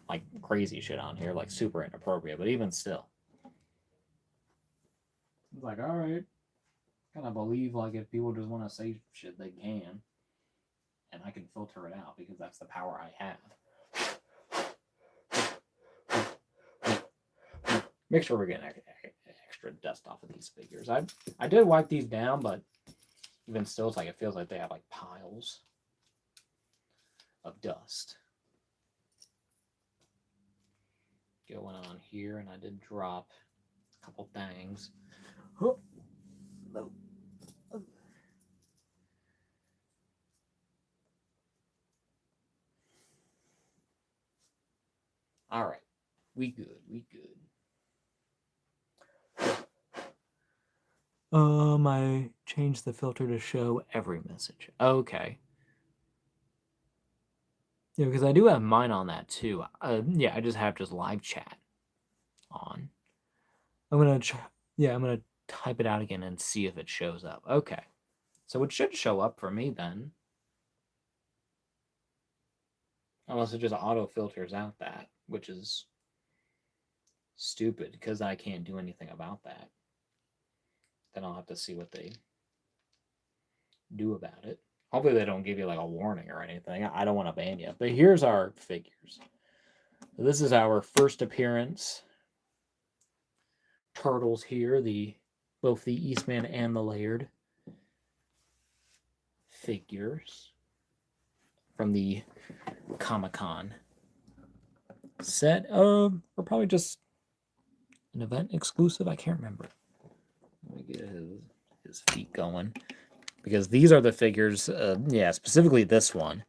like, crazy shit on here, like, super inappropriate, but even still. It's like, alright. Kind of believe, like, if people just want to say shit, they can. And I can filter it out, because that's the power I have. Make sure we're getting extra dust off of these figures. I did wipe these down, but even still, it's like it feels like they have, like, piles of dust going on here, and I did drop a couple things. All right, we good. I changed the filter to show every message. Okay. Yeah, because I do have mine on that too. I just have live chat on. I'm gonna Yeah, I'm going to type it out again and see if it shows up. Okay. So it should show up for me then. Unless it just auto filters out that, which is stupid because I can't do anything about that. Then I'll have to see what they do about it. Hopefully they don't give you like a warning or anything. I don't want to ban you. But here's our figures. So this is our first appearance. Turtles here, both the Eastman and the Laird figures from the Comic-Con set. Or probably just an event exclusive. I can't remember. Let me get his feet going. Because these are the figures, yeah, specifically this one.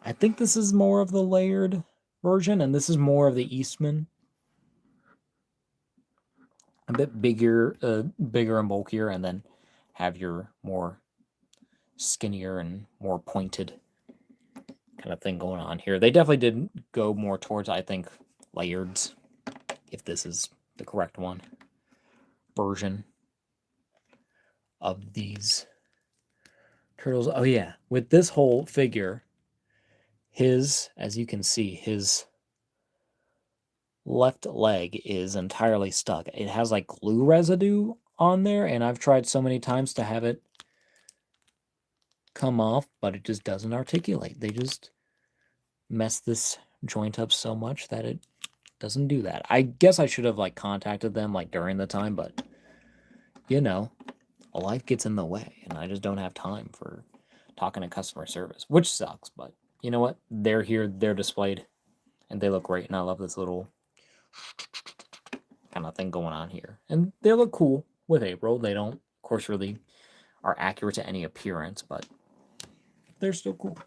I think this is more of the Laird version, and this is more of the Eastman. A bit bigger and bulkier, and then have your more skinnier and more pointed kind of thing going on here. They definitely did go more towards, I think, Laird's, if this is the correct one, version of these turtles. Oh yeah, with this whole figure, as you can see, his left leg is entirely stuck. It has like glue residue on there, and I've tried so many times to have it come off, but it just doesn't articulate. They just mess this joint up so much that it doesn't do that. I guess I should have like contacted them like during the time, but you know, life gets in the way, and I just don't have time for talking to customer service, which sucks, but you know what? They're here, they're displayed, and they look great, and I love this little kind of thing going on here. And they look cool with April. They don't, of course, really are accurate to any appearance, but they're still cool.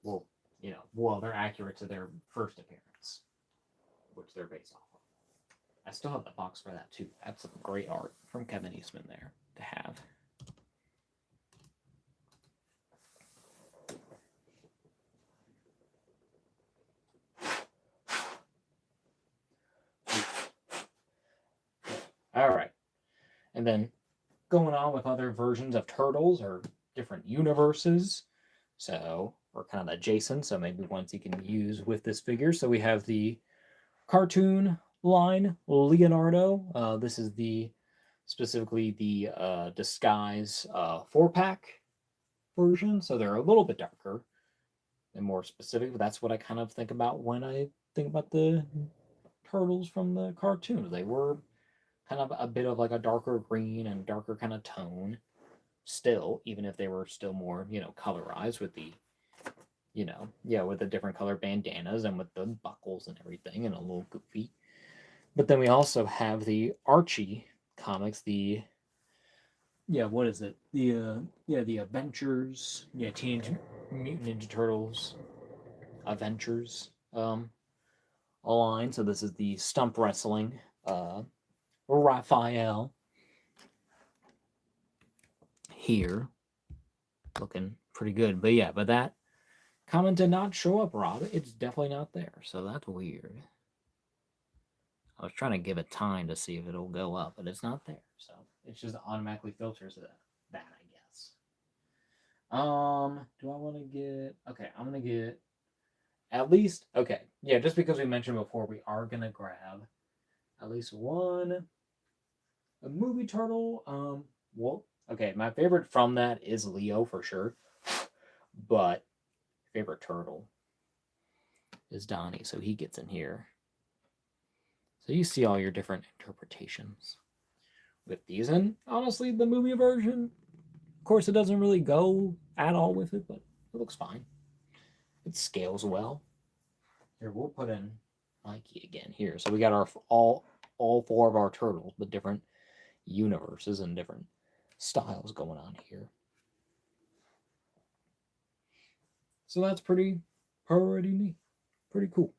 Well, you know, they're accurate to their first appearance, which they're based off of. I still have the box for that, too. That's some great art from Kevin Eastman there to have. All right. And then going on with other versions of Turtles or different universes. So we're kind of adjacent, so maybe ones you can use with this figure. So we have the cartoon line, Leonardo. This is specifically the Disguise 4-pack version. So they're a little bit darker and more specific, but that's what I kind of think about when I think about the Turtles from the cartoon. They were kind of a bit of like a darker green and darker kind of tone still, even if they were still more, you know, colorized with the, you know, yeah, with the different color bandanas and with the buckles and everything and a little goofy. But then we also have the Archie comics, what is it? The Adventures, Teenage Mutant Ninja Turtles Adventures line. So this is the Stump Wrestling Raphael here, looking pretty good. But yeah, but that comment did not show up, Rob. It's definitely not there, so that's weird. I was trying to give it time to see if it'll go up, but it's not there. So it just automatically filters that, I guess. Do I want to get... Okay, I'm going to get at least... Okay, yeah, just because we mentioned before, we are going to grab at least one... A movie turtle. Okay, my favorite from that is Leo for sure. But favorite turtle is Donnie, so he gets in here. So you see all your different interpretations with these. And honestly, the movie version, of course, it doesn't really go at all with it, but it looks fine. It scales well. Here, we'll put in Mikey again here. So we got our all four of our turtles, but different universes and different styles going on here. So that's pretty neat. Pretty cool.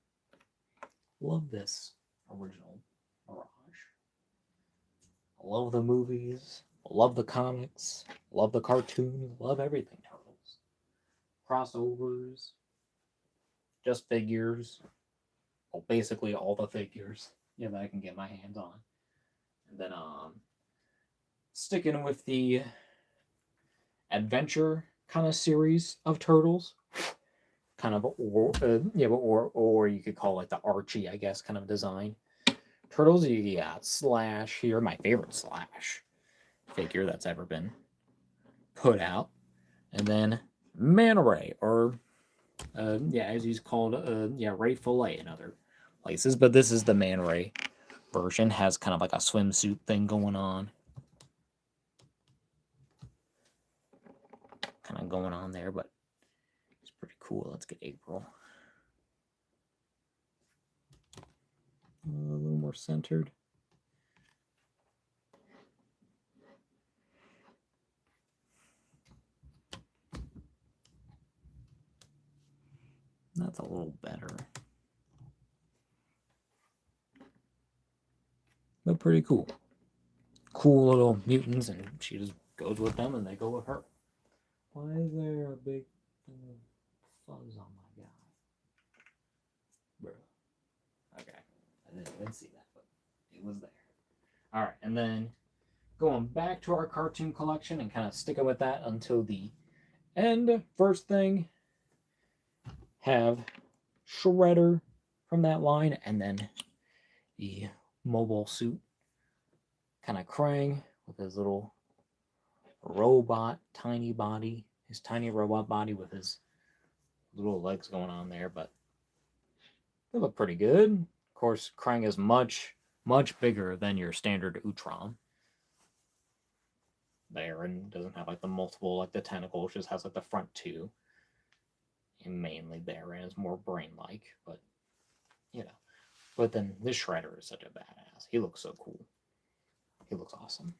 Love this original Mirage. I love the movies. Love the comics. Love the cartoons. Love everything Turtles. Crossovers. Just figures. Well, basically all the figures that I can get my hands on. And then sticking with the adventure kind of series of turtles, kind of or you could call it the Archie, I guess, kind of design. Turtles, you got Slash here, my favorite Slash figure that's ever been put out, and then Manta Ray, or as he's called, Ray Fillet in other places, but this is the Manta Ray version. Has kind of like a swimsuit thing going on. Kind of going on there, but it's pretty cool. Let's get April. A little more centered. That's a little better. But pretty cool. Cool little mutants, and she just goes with them, and they go with her. Why is there a big fuzz on my guy? Bro. Okay. I didn't see that, but it was there. Alright, and then going back to our cartoon collection and kind of sticking with that until the end. First thing, have Shredder from that line, and then the mobile suit, kind of Krang with his little robot tiny body, his tiny robot body with his little legs going on there, but they look pretty good. Of course, Krang is much bigger than your standard Utrom there, and doesn't have like the multiple, like the tentacles, just has like the front two, and mainly there, and is more brain-like, but you know. But then this Shredder is such a badass. He looks so cool. He looks awesome.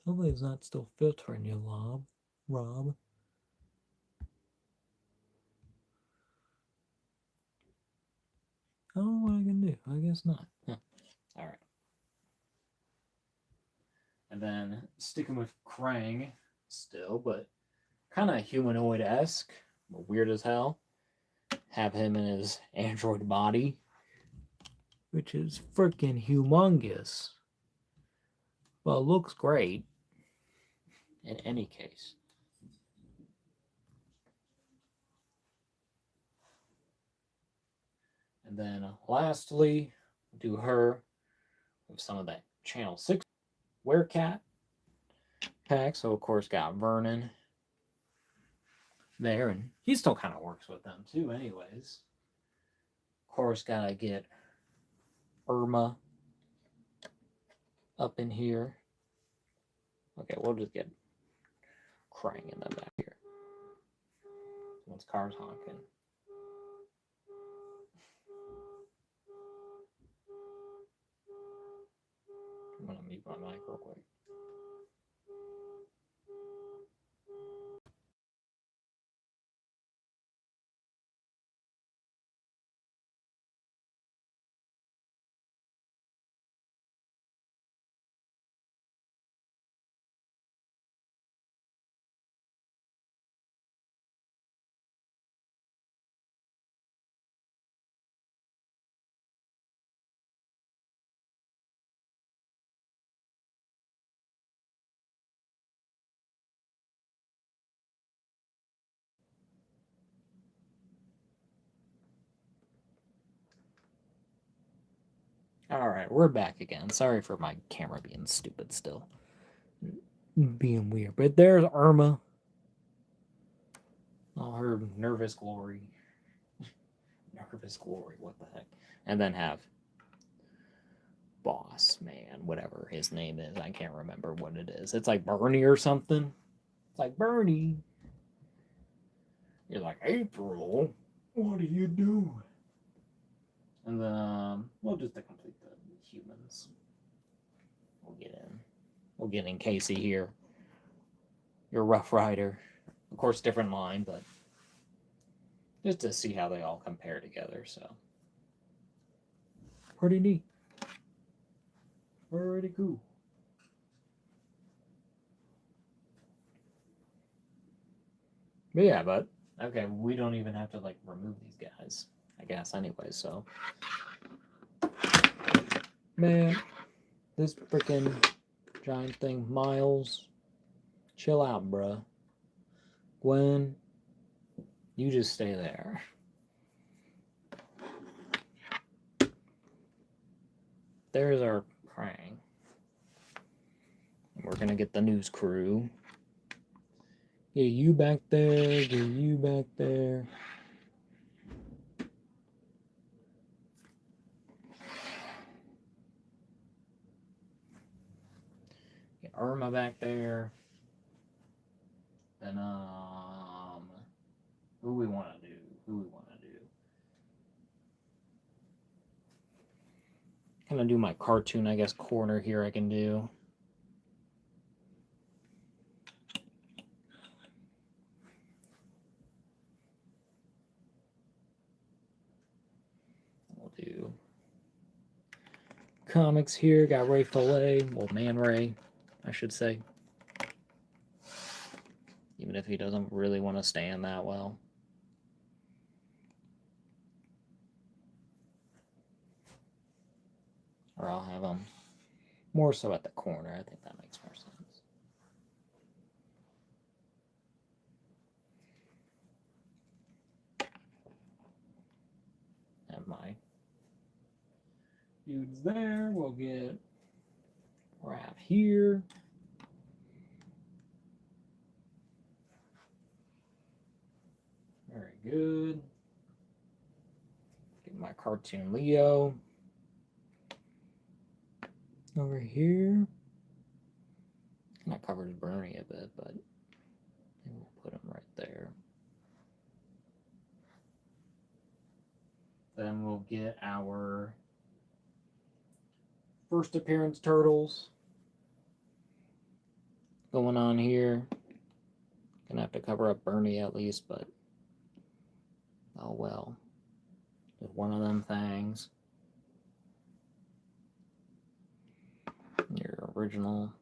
Hopefully it's not still filtering you, Rob. I don't know what I can do. I guess not. Huh. All right. And then sticking with Krang still, but kind of humanoid-esque, but weird as hell. Have him in his android body, which is freaking humongous. Well, looks great in any case. And then lastly, do her with some of that Channel 6 Werecat pack. So, of course, got Vernon there, and he still kind of works with them too, anyways. Of course, gotta get Irma up in here. Okay, we'll just get Krang in them back here. Once car's honking. I'm gonna mute my mic real quick. Alright, we're back again. Sorry for my camera being stupid still. Being weird. But there's Irma. Oh, her nervous glory. Nervous glory, what the heck. And then have Boss Man, whatever his name is. I can't remember what it is. It's like Bernie or something. It's like, Bernie. You're like, April, what are you doing? And then, well, just to complete the humans. We'll get in Casey here. Your Rough Rider. Of course, different line, but just to see how they all compare together, so. Pretty neat. Pretty cool. But yeah, but Okay, we don't even have to like remove these guys, I guess, anyway, so. Man, this freaking giant thing, Miles, chill out, bruh. Gwen, you just stay there. There's our Krang. We're gonna get the news crew. Get you back there, get you back there. Get Irma back there. Then, who we want to do? Gonna do my cartoon, I guess, corner here I can do. We'll do comics here. Got Ray Fillet. Well, Man Ray, I should say. Even if he doesn't really want to stand that well. Or I'll have him more so at the corner. I think that makes more sense. And my dudes there. We'll get Raph here. Very good. Get my cartoon Leo over here. I covered Bernie a bit, but we'll put him right there. Then we'll get our first appearance turtles going on here. Gonna have to cover up Bernie at least, but oh well. Just one of them things. Your original.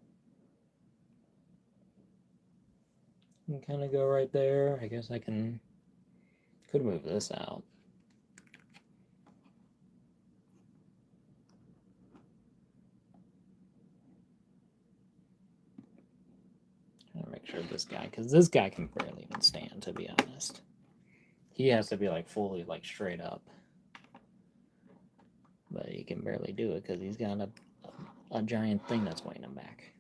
You can kind of go right there. I guess I could move this out. Trying to make sure this guy, because this guy can barely even stand, to be honest. He has to be like fully like straight up. But he can barely do it because he's got a giant thing that's weighing him back.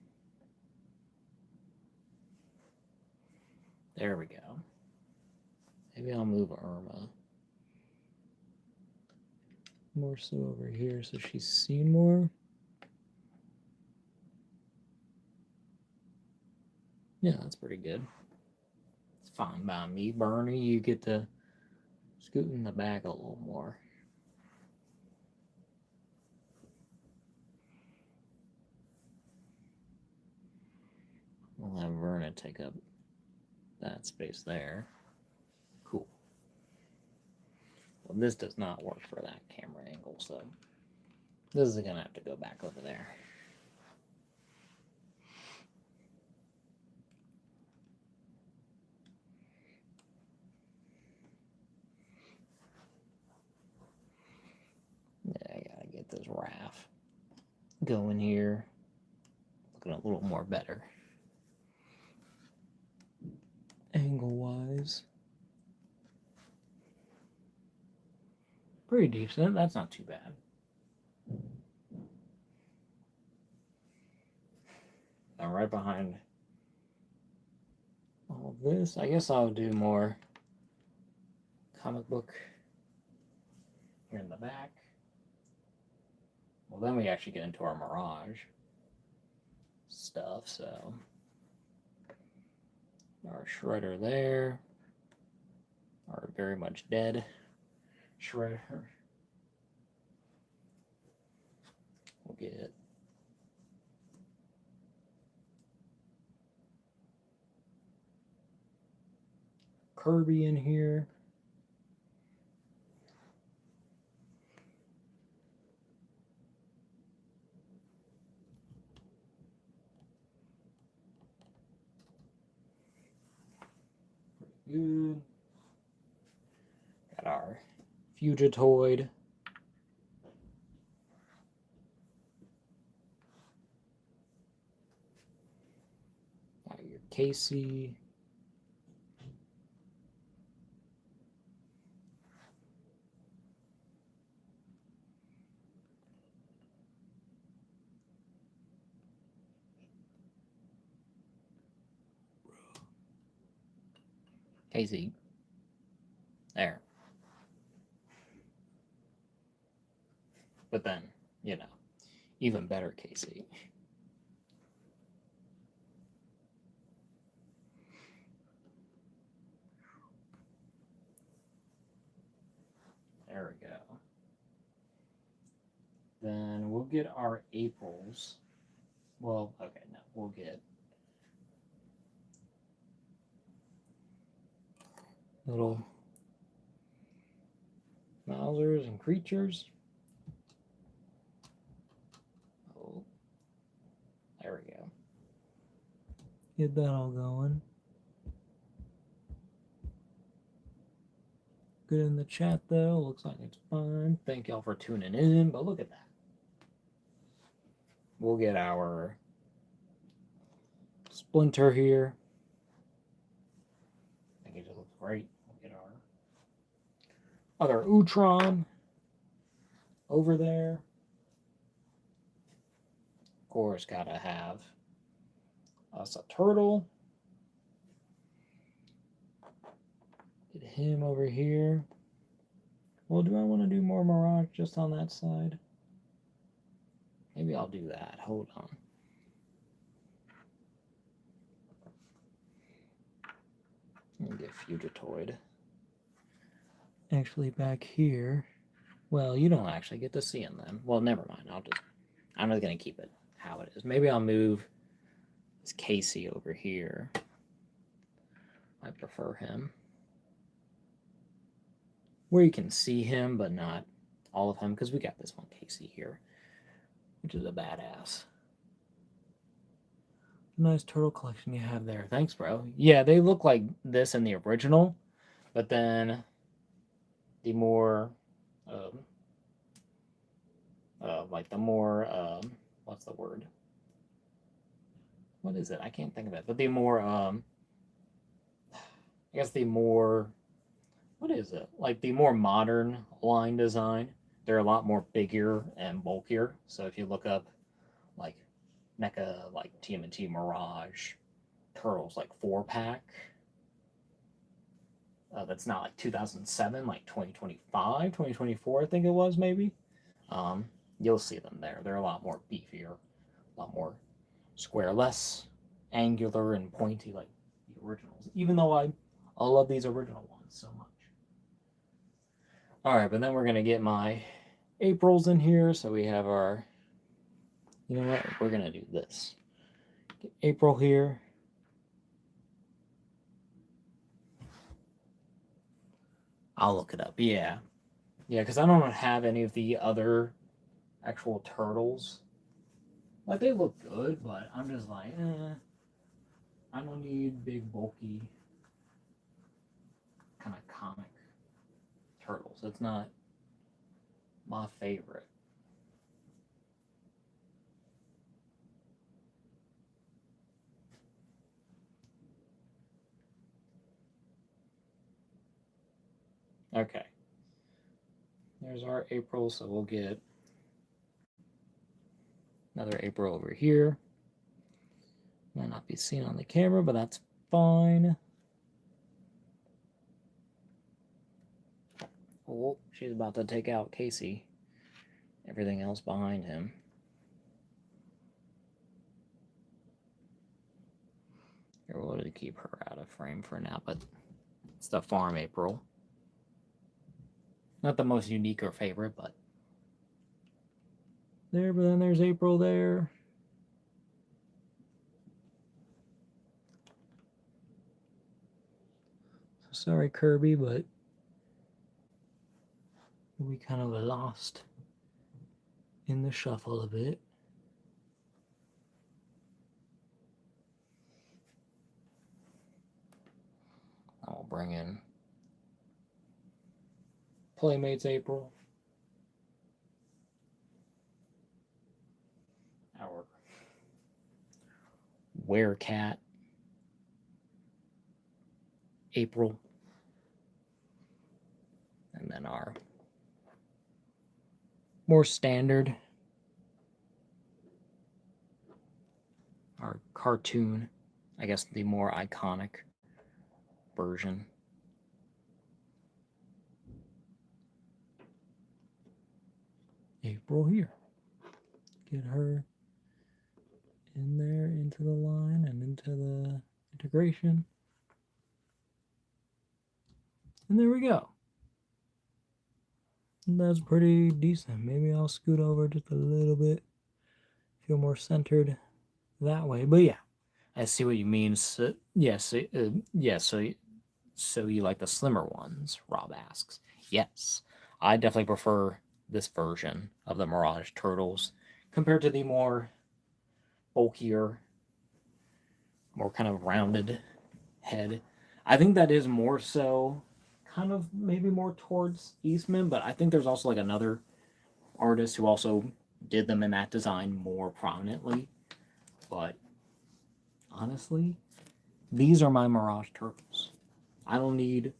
There we go. Maybe I'll move Irma more so over here so she's seen more. Yeah, that's pretty good. It's fine by me. Bernie, you get to scoot in the back a little more. We'll have Vernon take up that space there. Cool. Well, this does not work for that camera angle, so this is gonna have to go back over there. Yeah, I gotta get this Raph going here. Looking a little more better. Angle-wise. Pretty decent. That's not too bad. Now right behind all of this, I guess I'll do more comic book here in the back. Well, then we actually get into our Mirage stuff, so our Shredder there, our very much dead Shredder. We'll get Kirby in here. Pretty good. Fugitoid. Got your Casey. Casey. There. But then, you know, even better Casey. There we go. Then we'll get our Aprils. Well, okay, no, we'll get little Mausers and creatures. Oh, there we go. Get that all going. Good in the chat though. Looks like it's fine. Thank y'all for tuning in. But look at that. We'll get our Splinter here. I think it just looks great. We'll get our other Utron over there. Of course, gotta have us a turtle. Get him over here. Well, do I want to do more Mirage just on that side? Maybe I'll do that. Hold on. Let me get Fugitoid. Actually, back here. Well, you don't actually get to see him then. Well, never mind. I'm just gonna keep it how it is. Maybe I'll move this Casey over here. I prefer him. Where you can see him, but not all of him, because we got this one Casey here, which is a badass. Nice turtle collection you have there. Thanks, bro. Yeah, they look like this in the original, but then the more, what's the word? What is it? I can't think of it. But the more, I guess the more, what is it? Like the more modern line design, they're a lot more bigger and bulkier. So if you look up like NECA, like TMNT Mirage Turtles, like 4-pack, that's not like 2007, like 2025, 2024, I think it was maybe. You'll see them there. They're a lot more beefier, a lot more square, less angular and pointy like the originals, even though I love these original ones so much. All right, but then we're going to get my Aprils in here. So we have our, you know what? We're going to do this. Get April here. I'll look it up. Yeah. Yeah, because I don't have any of the other actual turtles. Like, they look good, but I'm just like, I don't need big, bulky, kind of comic turtles. It's not my favorite. Okay. There's our April, so we'll get another April over here. Might not be seen on the camera, but that's fine. Oh, she's about to take out Casey. Everything else behind him. Here, we'll keep her out of frame for now, but it's the farm April. Not the most unique or favorite, but there, but then there's April there. Sorry, Kirby, but we kind of lost in the shuffle a bit. I'll bring in Playmates April. Our Werecat April. And then our more standard, our cartoon, I guess the more iconic version. April here. Get her in there, into the line and into the integration. And there we go. And that's pretty decent. Maybe I'll scoot over just a little bit. Feel more centered that way. But yeah, I see what you mean. So, yes, so you like the slimmer ones, Rob asks. Yes, I definitely prefer this version of the Mirage Turtles compared to the more bulkier, more kind of rounded head. I think that is more so kind of maybe more towards Eastman, but I think there's also like another artist who also did them in that design more prominently. But honestly, these are my Mirage Turtles. I don't need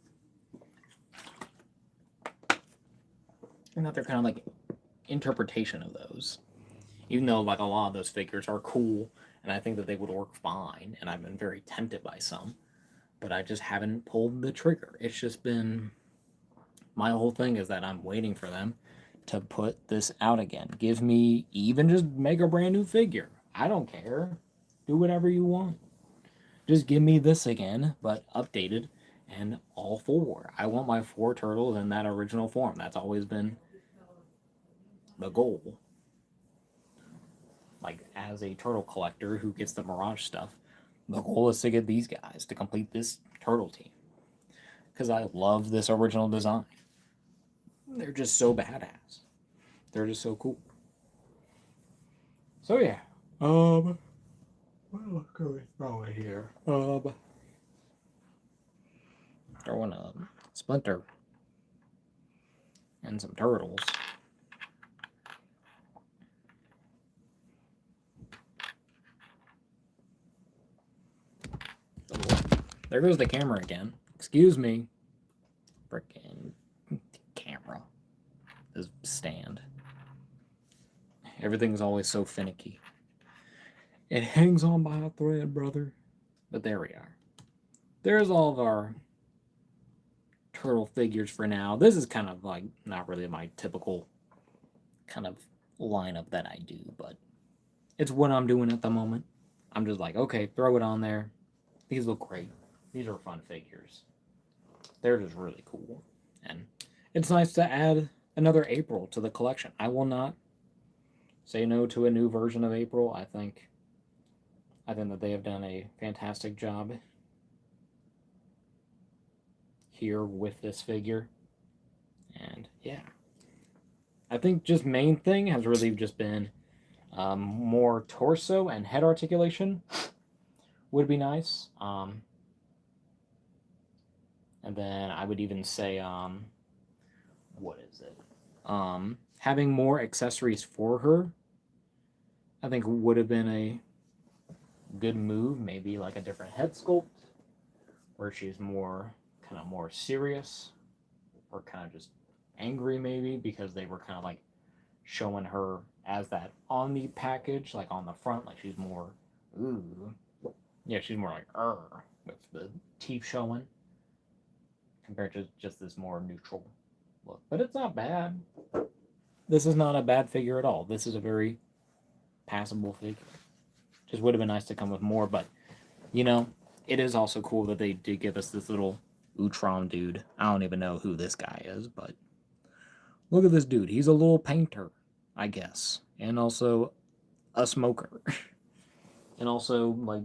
another kind of like interpretation of those. Even though like a lot of those figures are cool and I think that they would work fine, and I've been very tempted by some, but I just haven't pulled the trigger. It's just been my whole thing is that I'm waiting for them to put this out again. Give me, even just make a brand new figure. I don't care. Do whatever you want. Just give me this again, but updated and all four. I want my 4 turtles in that original form. That's always been the goal. Like, as a turtle collector who gets the Mirage stuff, the goal is to get these guys to complete this turtle team. Because I love this original design. They're just so badass. They're just so cool. So yeah. What can we throw in here? Throwing a Splinter and some turtles. There goes the camera again. Excuse me. Frickin' camera. This stand. Everything's always so finicky. It hangs on by a thread, brother. But there we are. There's all of our turtle figures for now. This is kind of like not really my typical kind of lineup that I do, but it's what I'm doing at the moment. I'm just like, okay, throw it on there. These look great. These are fun figures. They're just really cool. And it's nice to add another April to the collection. I will not say no to a new version of April. I think that they have done a fantastic job here with this figure. And yeah, I think just main thing has really just been more torso and head articulation would be nice. And then I would even say, what is it? Having more accessories for her, I think would have been a good move. Maybe like a different head sculpt, where she's more kind of more serious, or kind of just angry maybe, because they were kind of like showing her as that on the package, like on the front, like she's more, ooh, yeah, she's more like with the teeth showing, compared to just this more neutral look. But it's not bad. This is not a bad figure at all. This is a very passable figure. Just would have been nice to come with more, but you know, it is also cool that they did give us this little Utron dude. I don't even know who this guy is, but look at this dude. He's a little painter, I guess, and also a smoker, and also like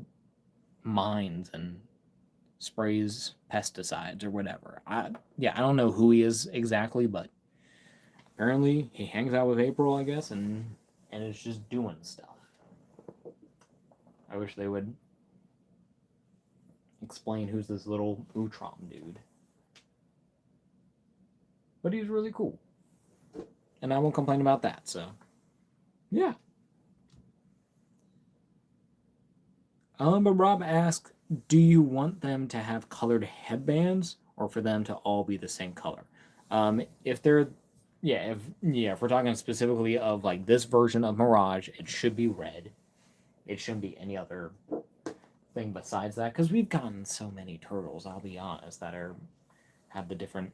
mines and sprays pesticides or whatever. I don't know who he is exactly, but apparently he hangs out with April, I guess, and is just doing stuff. I wish they would explain who's this little Utron dude. but he's really cool, and I won't complain about that. So, yeah. But Rob asked, do you want them to have colored headbands or for them to all be the same color? If they're, if we're talking specifically of like this version of Mirage, it should be red. It shouldn't be any other thing besides that, because we've gotten so many turtles, I'll be honest, that have the different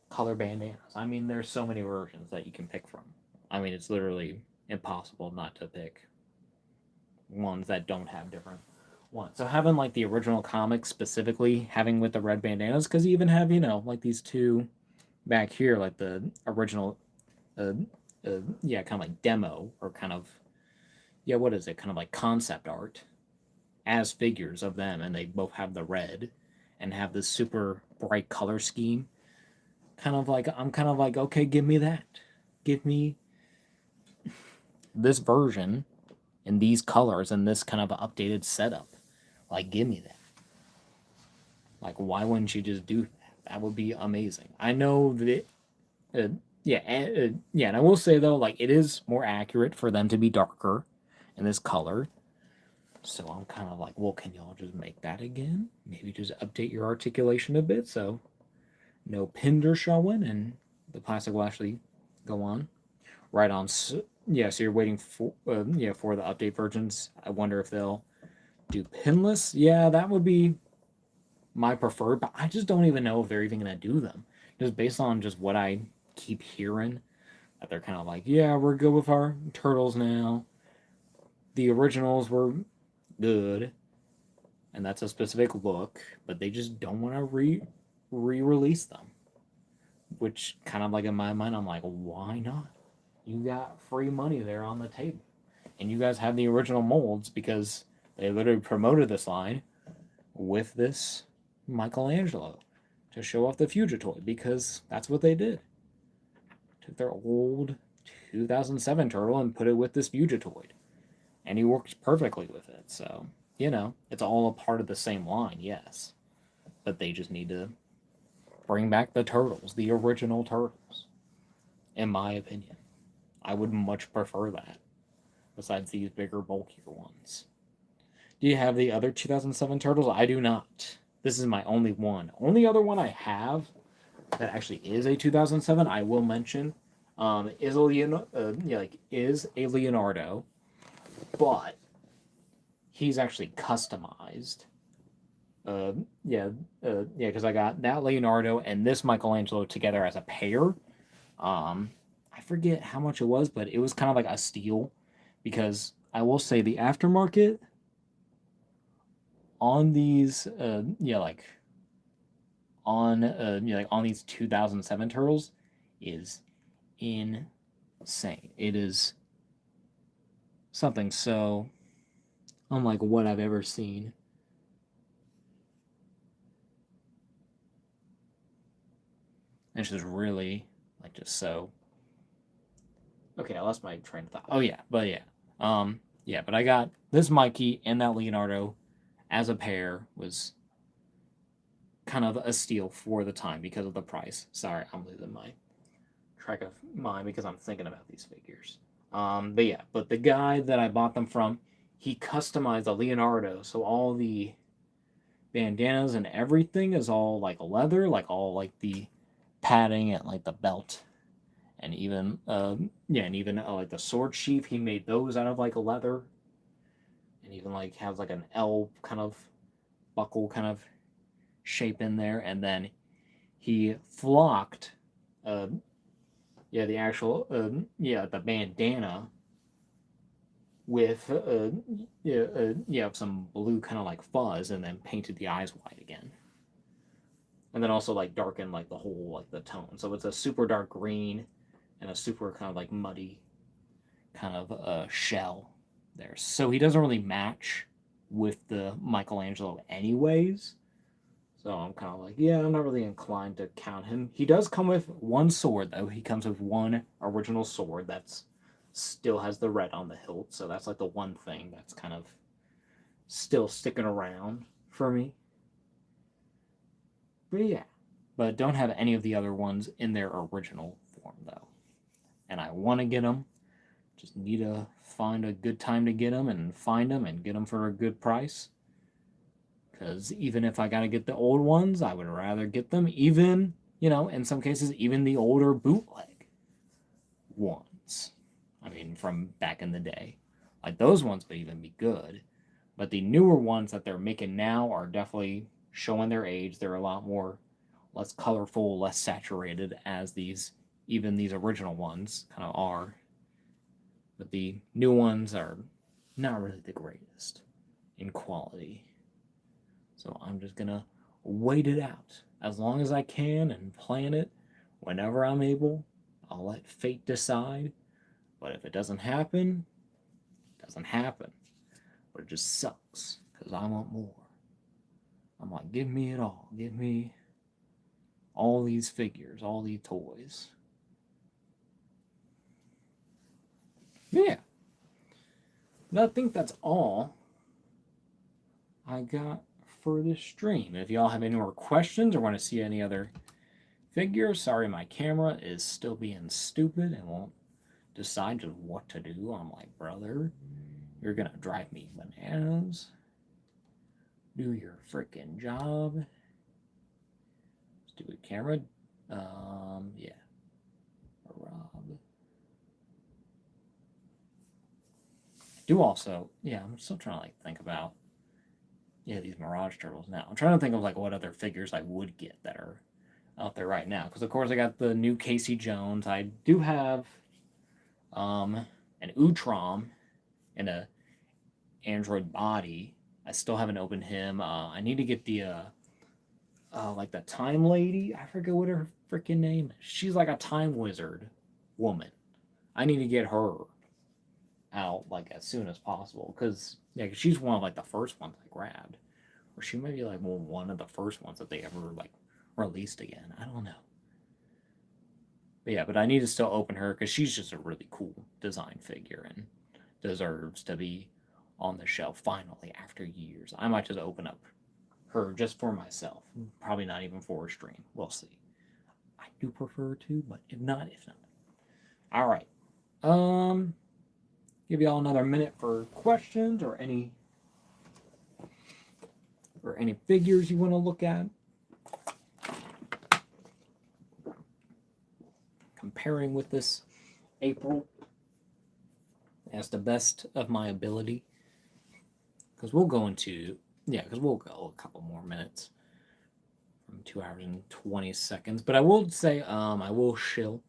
color bandanas. I mean, there's so many versions that you can pick from. I mean, it's literally impossible not to pick ones that don't have different ones. So having like the original comics specifically, having with the red bandanas, because you even have, like these two back here, like the original, kind of like demo or kind of, what is it? Kind of like concept art as figures of them, and they both have the red and have this super bright color scheme. I'm kind of like, okay, give me that. Give me this version in these colors and this kind of updated setup. Like, give me that. Like, why wouldn't you just do that? That would be amazing. I know that, and I will say though, like, it is more accurate for them to be darker in this color. So I'm kind of like, well, can y'all just make that again? Maybe just update your articulation a bit so no pinder showing and the plastic will actually go on. Right on. So you're waiting for for the update versions. I wonder if they'll do pinless. Yeah, that would be my preferred, but I just don't even know if they're even gonna do them. Just based on just what I keep hearing, that they're kind of like, yeah, we're good with our turtles now. The originals were good, and that's a specific look, but they just don't want to re-release them. Which kind of like in my mind, I'm like, why not? You got free money there on the table, and you guys have the original molds because they literally promoted this line with this Michelangelo to show off the Fugitoid, because that's what they did. Took their old 2007 turtle and put it with this Fugitoid, and he works perfectly with it. So, it's all a part of the same line, yes, but they just need to bring back the turtles, the original turtles, in my opinion. I would much prefer that, besides these bigger, bulkier ones. Do you have the other 2007 turtles? I do not. This is my only one. Only other one I have that actually is a 2007, I will mention, is a Leonardo, but he's actually customized. Because I got that Leonardo and this Michelangelo together as a pair. I forget how much it was, but it was kind of like a steal, because I will say the aftermarket on these, on these 2007 turtles is insane. It is something so unlike what I've ever seen. It's just really just so. Okay, I lost my train of thought. Oh yeah, but but I got this Mikey and that Leonardo as a pair was kind of a steal for the time because of the price. Sorry, I'm losing my track of mind because I'm thinking about these figures. But the guy that I bought them from, he customized the Leonardo, so all the bandanas and everything is all like leather, like all like the padding and like the belt, and even like the sword sheath, he made those out of like leather, and even like has like an L kind of buckle kind of shape in there, and then he flocked the actual the bandana with some blue kind of like fuzz, and then painted the eyes white again, and then also like darkened like the whole like the tone, so it's a super dark green and a super kind of like muddy kind of shell there. So he doesn't really match with the Michelangelo anyways. So I'm kind of like, yeah, I'm not really inclined to count him. He does come with one sword, though. He comes with one original sword that's still has the red on the hilt. So that's like the one thing that's kind of still sticking around for me. But yeah. but don't have any of the other ones in their original form, though. And I want to get them. Just need to find a good time to get them and find them and get them for a good price. Because even if I got to get the old ones, I would rather get them. Even, you know, in some cases, even the older bootleg ones. I mean, from back in the day. Like, those ones would even be good. But the newer ones that they're making now are definitely showing their age. They're a lot more less colorful, less saturated as even these original ones kind of are. But the new ones are not really the greatest in quality. So I'm just going to wait it out as long as I can and plan it whenever I'm able. I'll let fate decide. But if it doesn't happen, it doesn't happen. But it just sucks because I want more. I'm like, give me it all. Give me all these figures, all these toys. Yeah. But I think that's all I got for this stream. If y'all have any more questions or want to see any other figures, sorry my camera is still being stupid and won't decide just what to do. I'm like, brother, you're gonna drive me bananas. Do your freaking job. Stupid camera. Yeah. Rob. Do also, yeah, I'm still trying to like think about these Mirage Turtles now. I'm trying to think of like what other figures I would get that are out there right now. Because of course I got the new Casey Jones. I do have an Utrom in a android body. I still haven't opened him. I need to get the like the time lady. I forget what her freaking name is. She's like a time wizard woman. I need to get her out like as soon as possible because cause she's one of like the first ones I grabbed, or she might be like one of the first ones that they ever like released again. I don't know. But yeah, but I need to still open her because she's just a really cool design figure and deserves to be on the shelf finally after years. I might just open up her just for myself. Probably not even for a stream. We'll see. I do prefer to, but if not, if not. All right. Give y'all another minute for questions or any figures you want to look at. Comparing with this April as the best of my ability. Because we'll go a couple more minutes from 2 hours and 20 seconds. But I will say, I will shill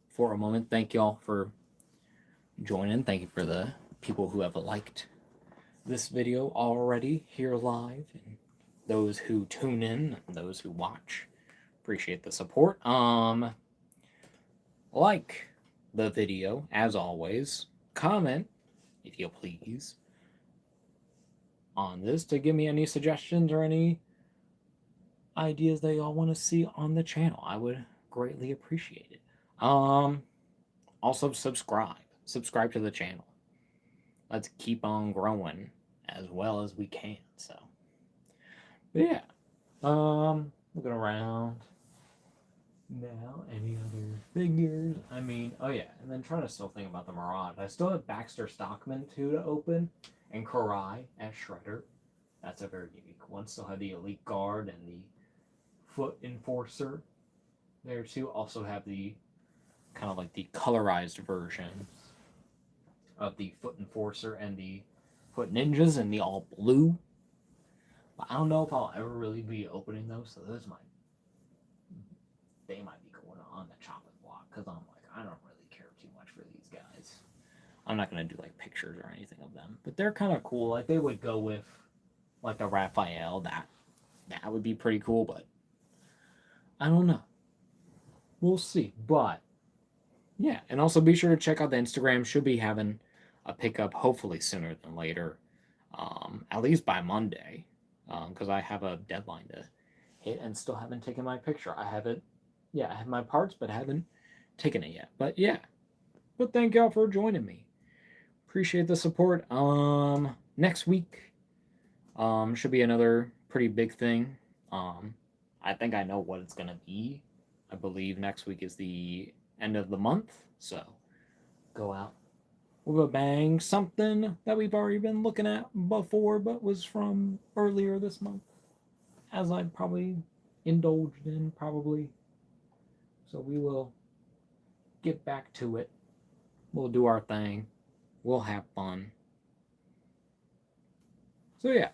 for a moment. Thank y'all for joining. Thank you for the people who have liked this video already here live, and those who tune in and those who watch. Appreciate the support. Like the video, as always. Comment, if you please, on this to give me any suggestions or any ideas that y'all want to see on the channel. I would greatly appreciate it. Also subscribe to the channel. Let's keep on growing as well as we can. So, but yeah, looking around now. Any other figures? I mean, oh yeah, and then trying to still think about the Mirage. I still have Baxter Stockman too to open, and Karai as Shredder. That's a very unique one. Still have the Elite Guard and the Foot Enforcer there too. Also have the kind of like the colorized version of the Foot Enforcer and the Foot Ninjas in the all blue. But I don't know if I'll ever really be opening those, so they might be going on the chopping block because I'm like, I don't really care too much for these guys. I'm not gonna do like pictures or anything of them, but they're kind of cool. Like they would go with like a Raphael. That would be pretty cool, but I don't know. We'll see. But yeah, and also be sure to check out the Instagram. Should be having a pickup hopefully sooner than later, at least by Monday, because I have a deadline to hit and still haven't taken my picture. I have my parts, but haven't taken it yet. But yeah, but thank y'all for joining me. Appreciate the support. Next week, should be another pretty big thing. I I think I know what it's going to be. I believe next week is the end of the month, so go out with a bang. Something that we've already been looking at before, but was from earlier this month, as I probably indulged in, probably. So we will get back to it. We'll do our thing. We'll have fun. So yeah,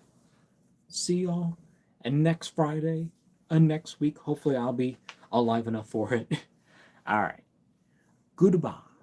see y'all, and next Friday, and next week. Hopefully I'll be alive enough for it. All right. Goodbye.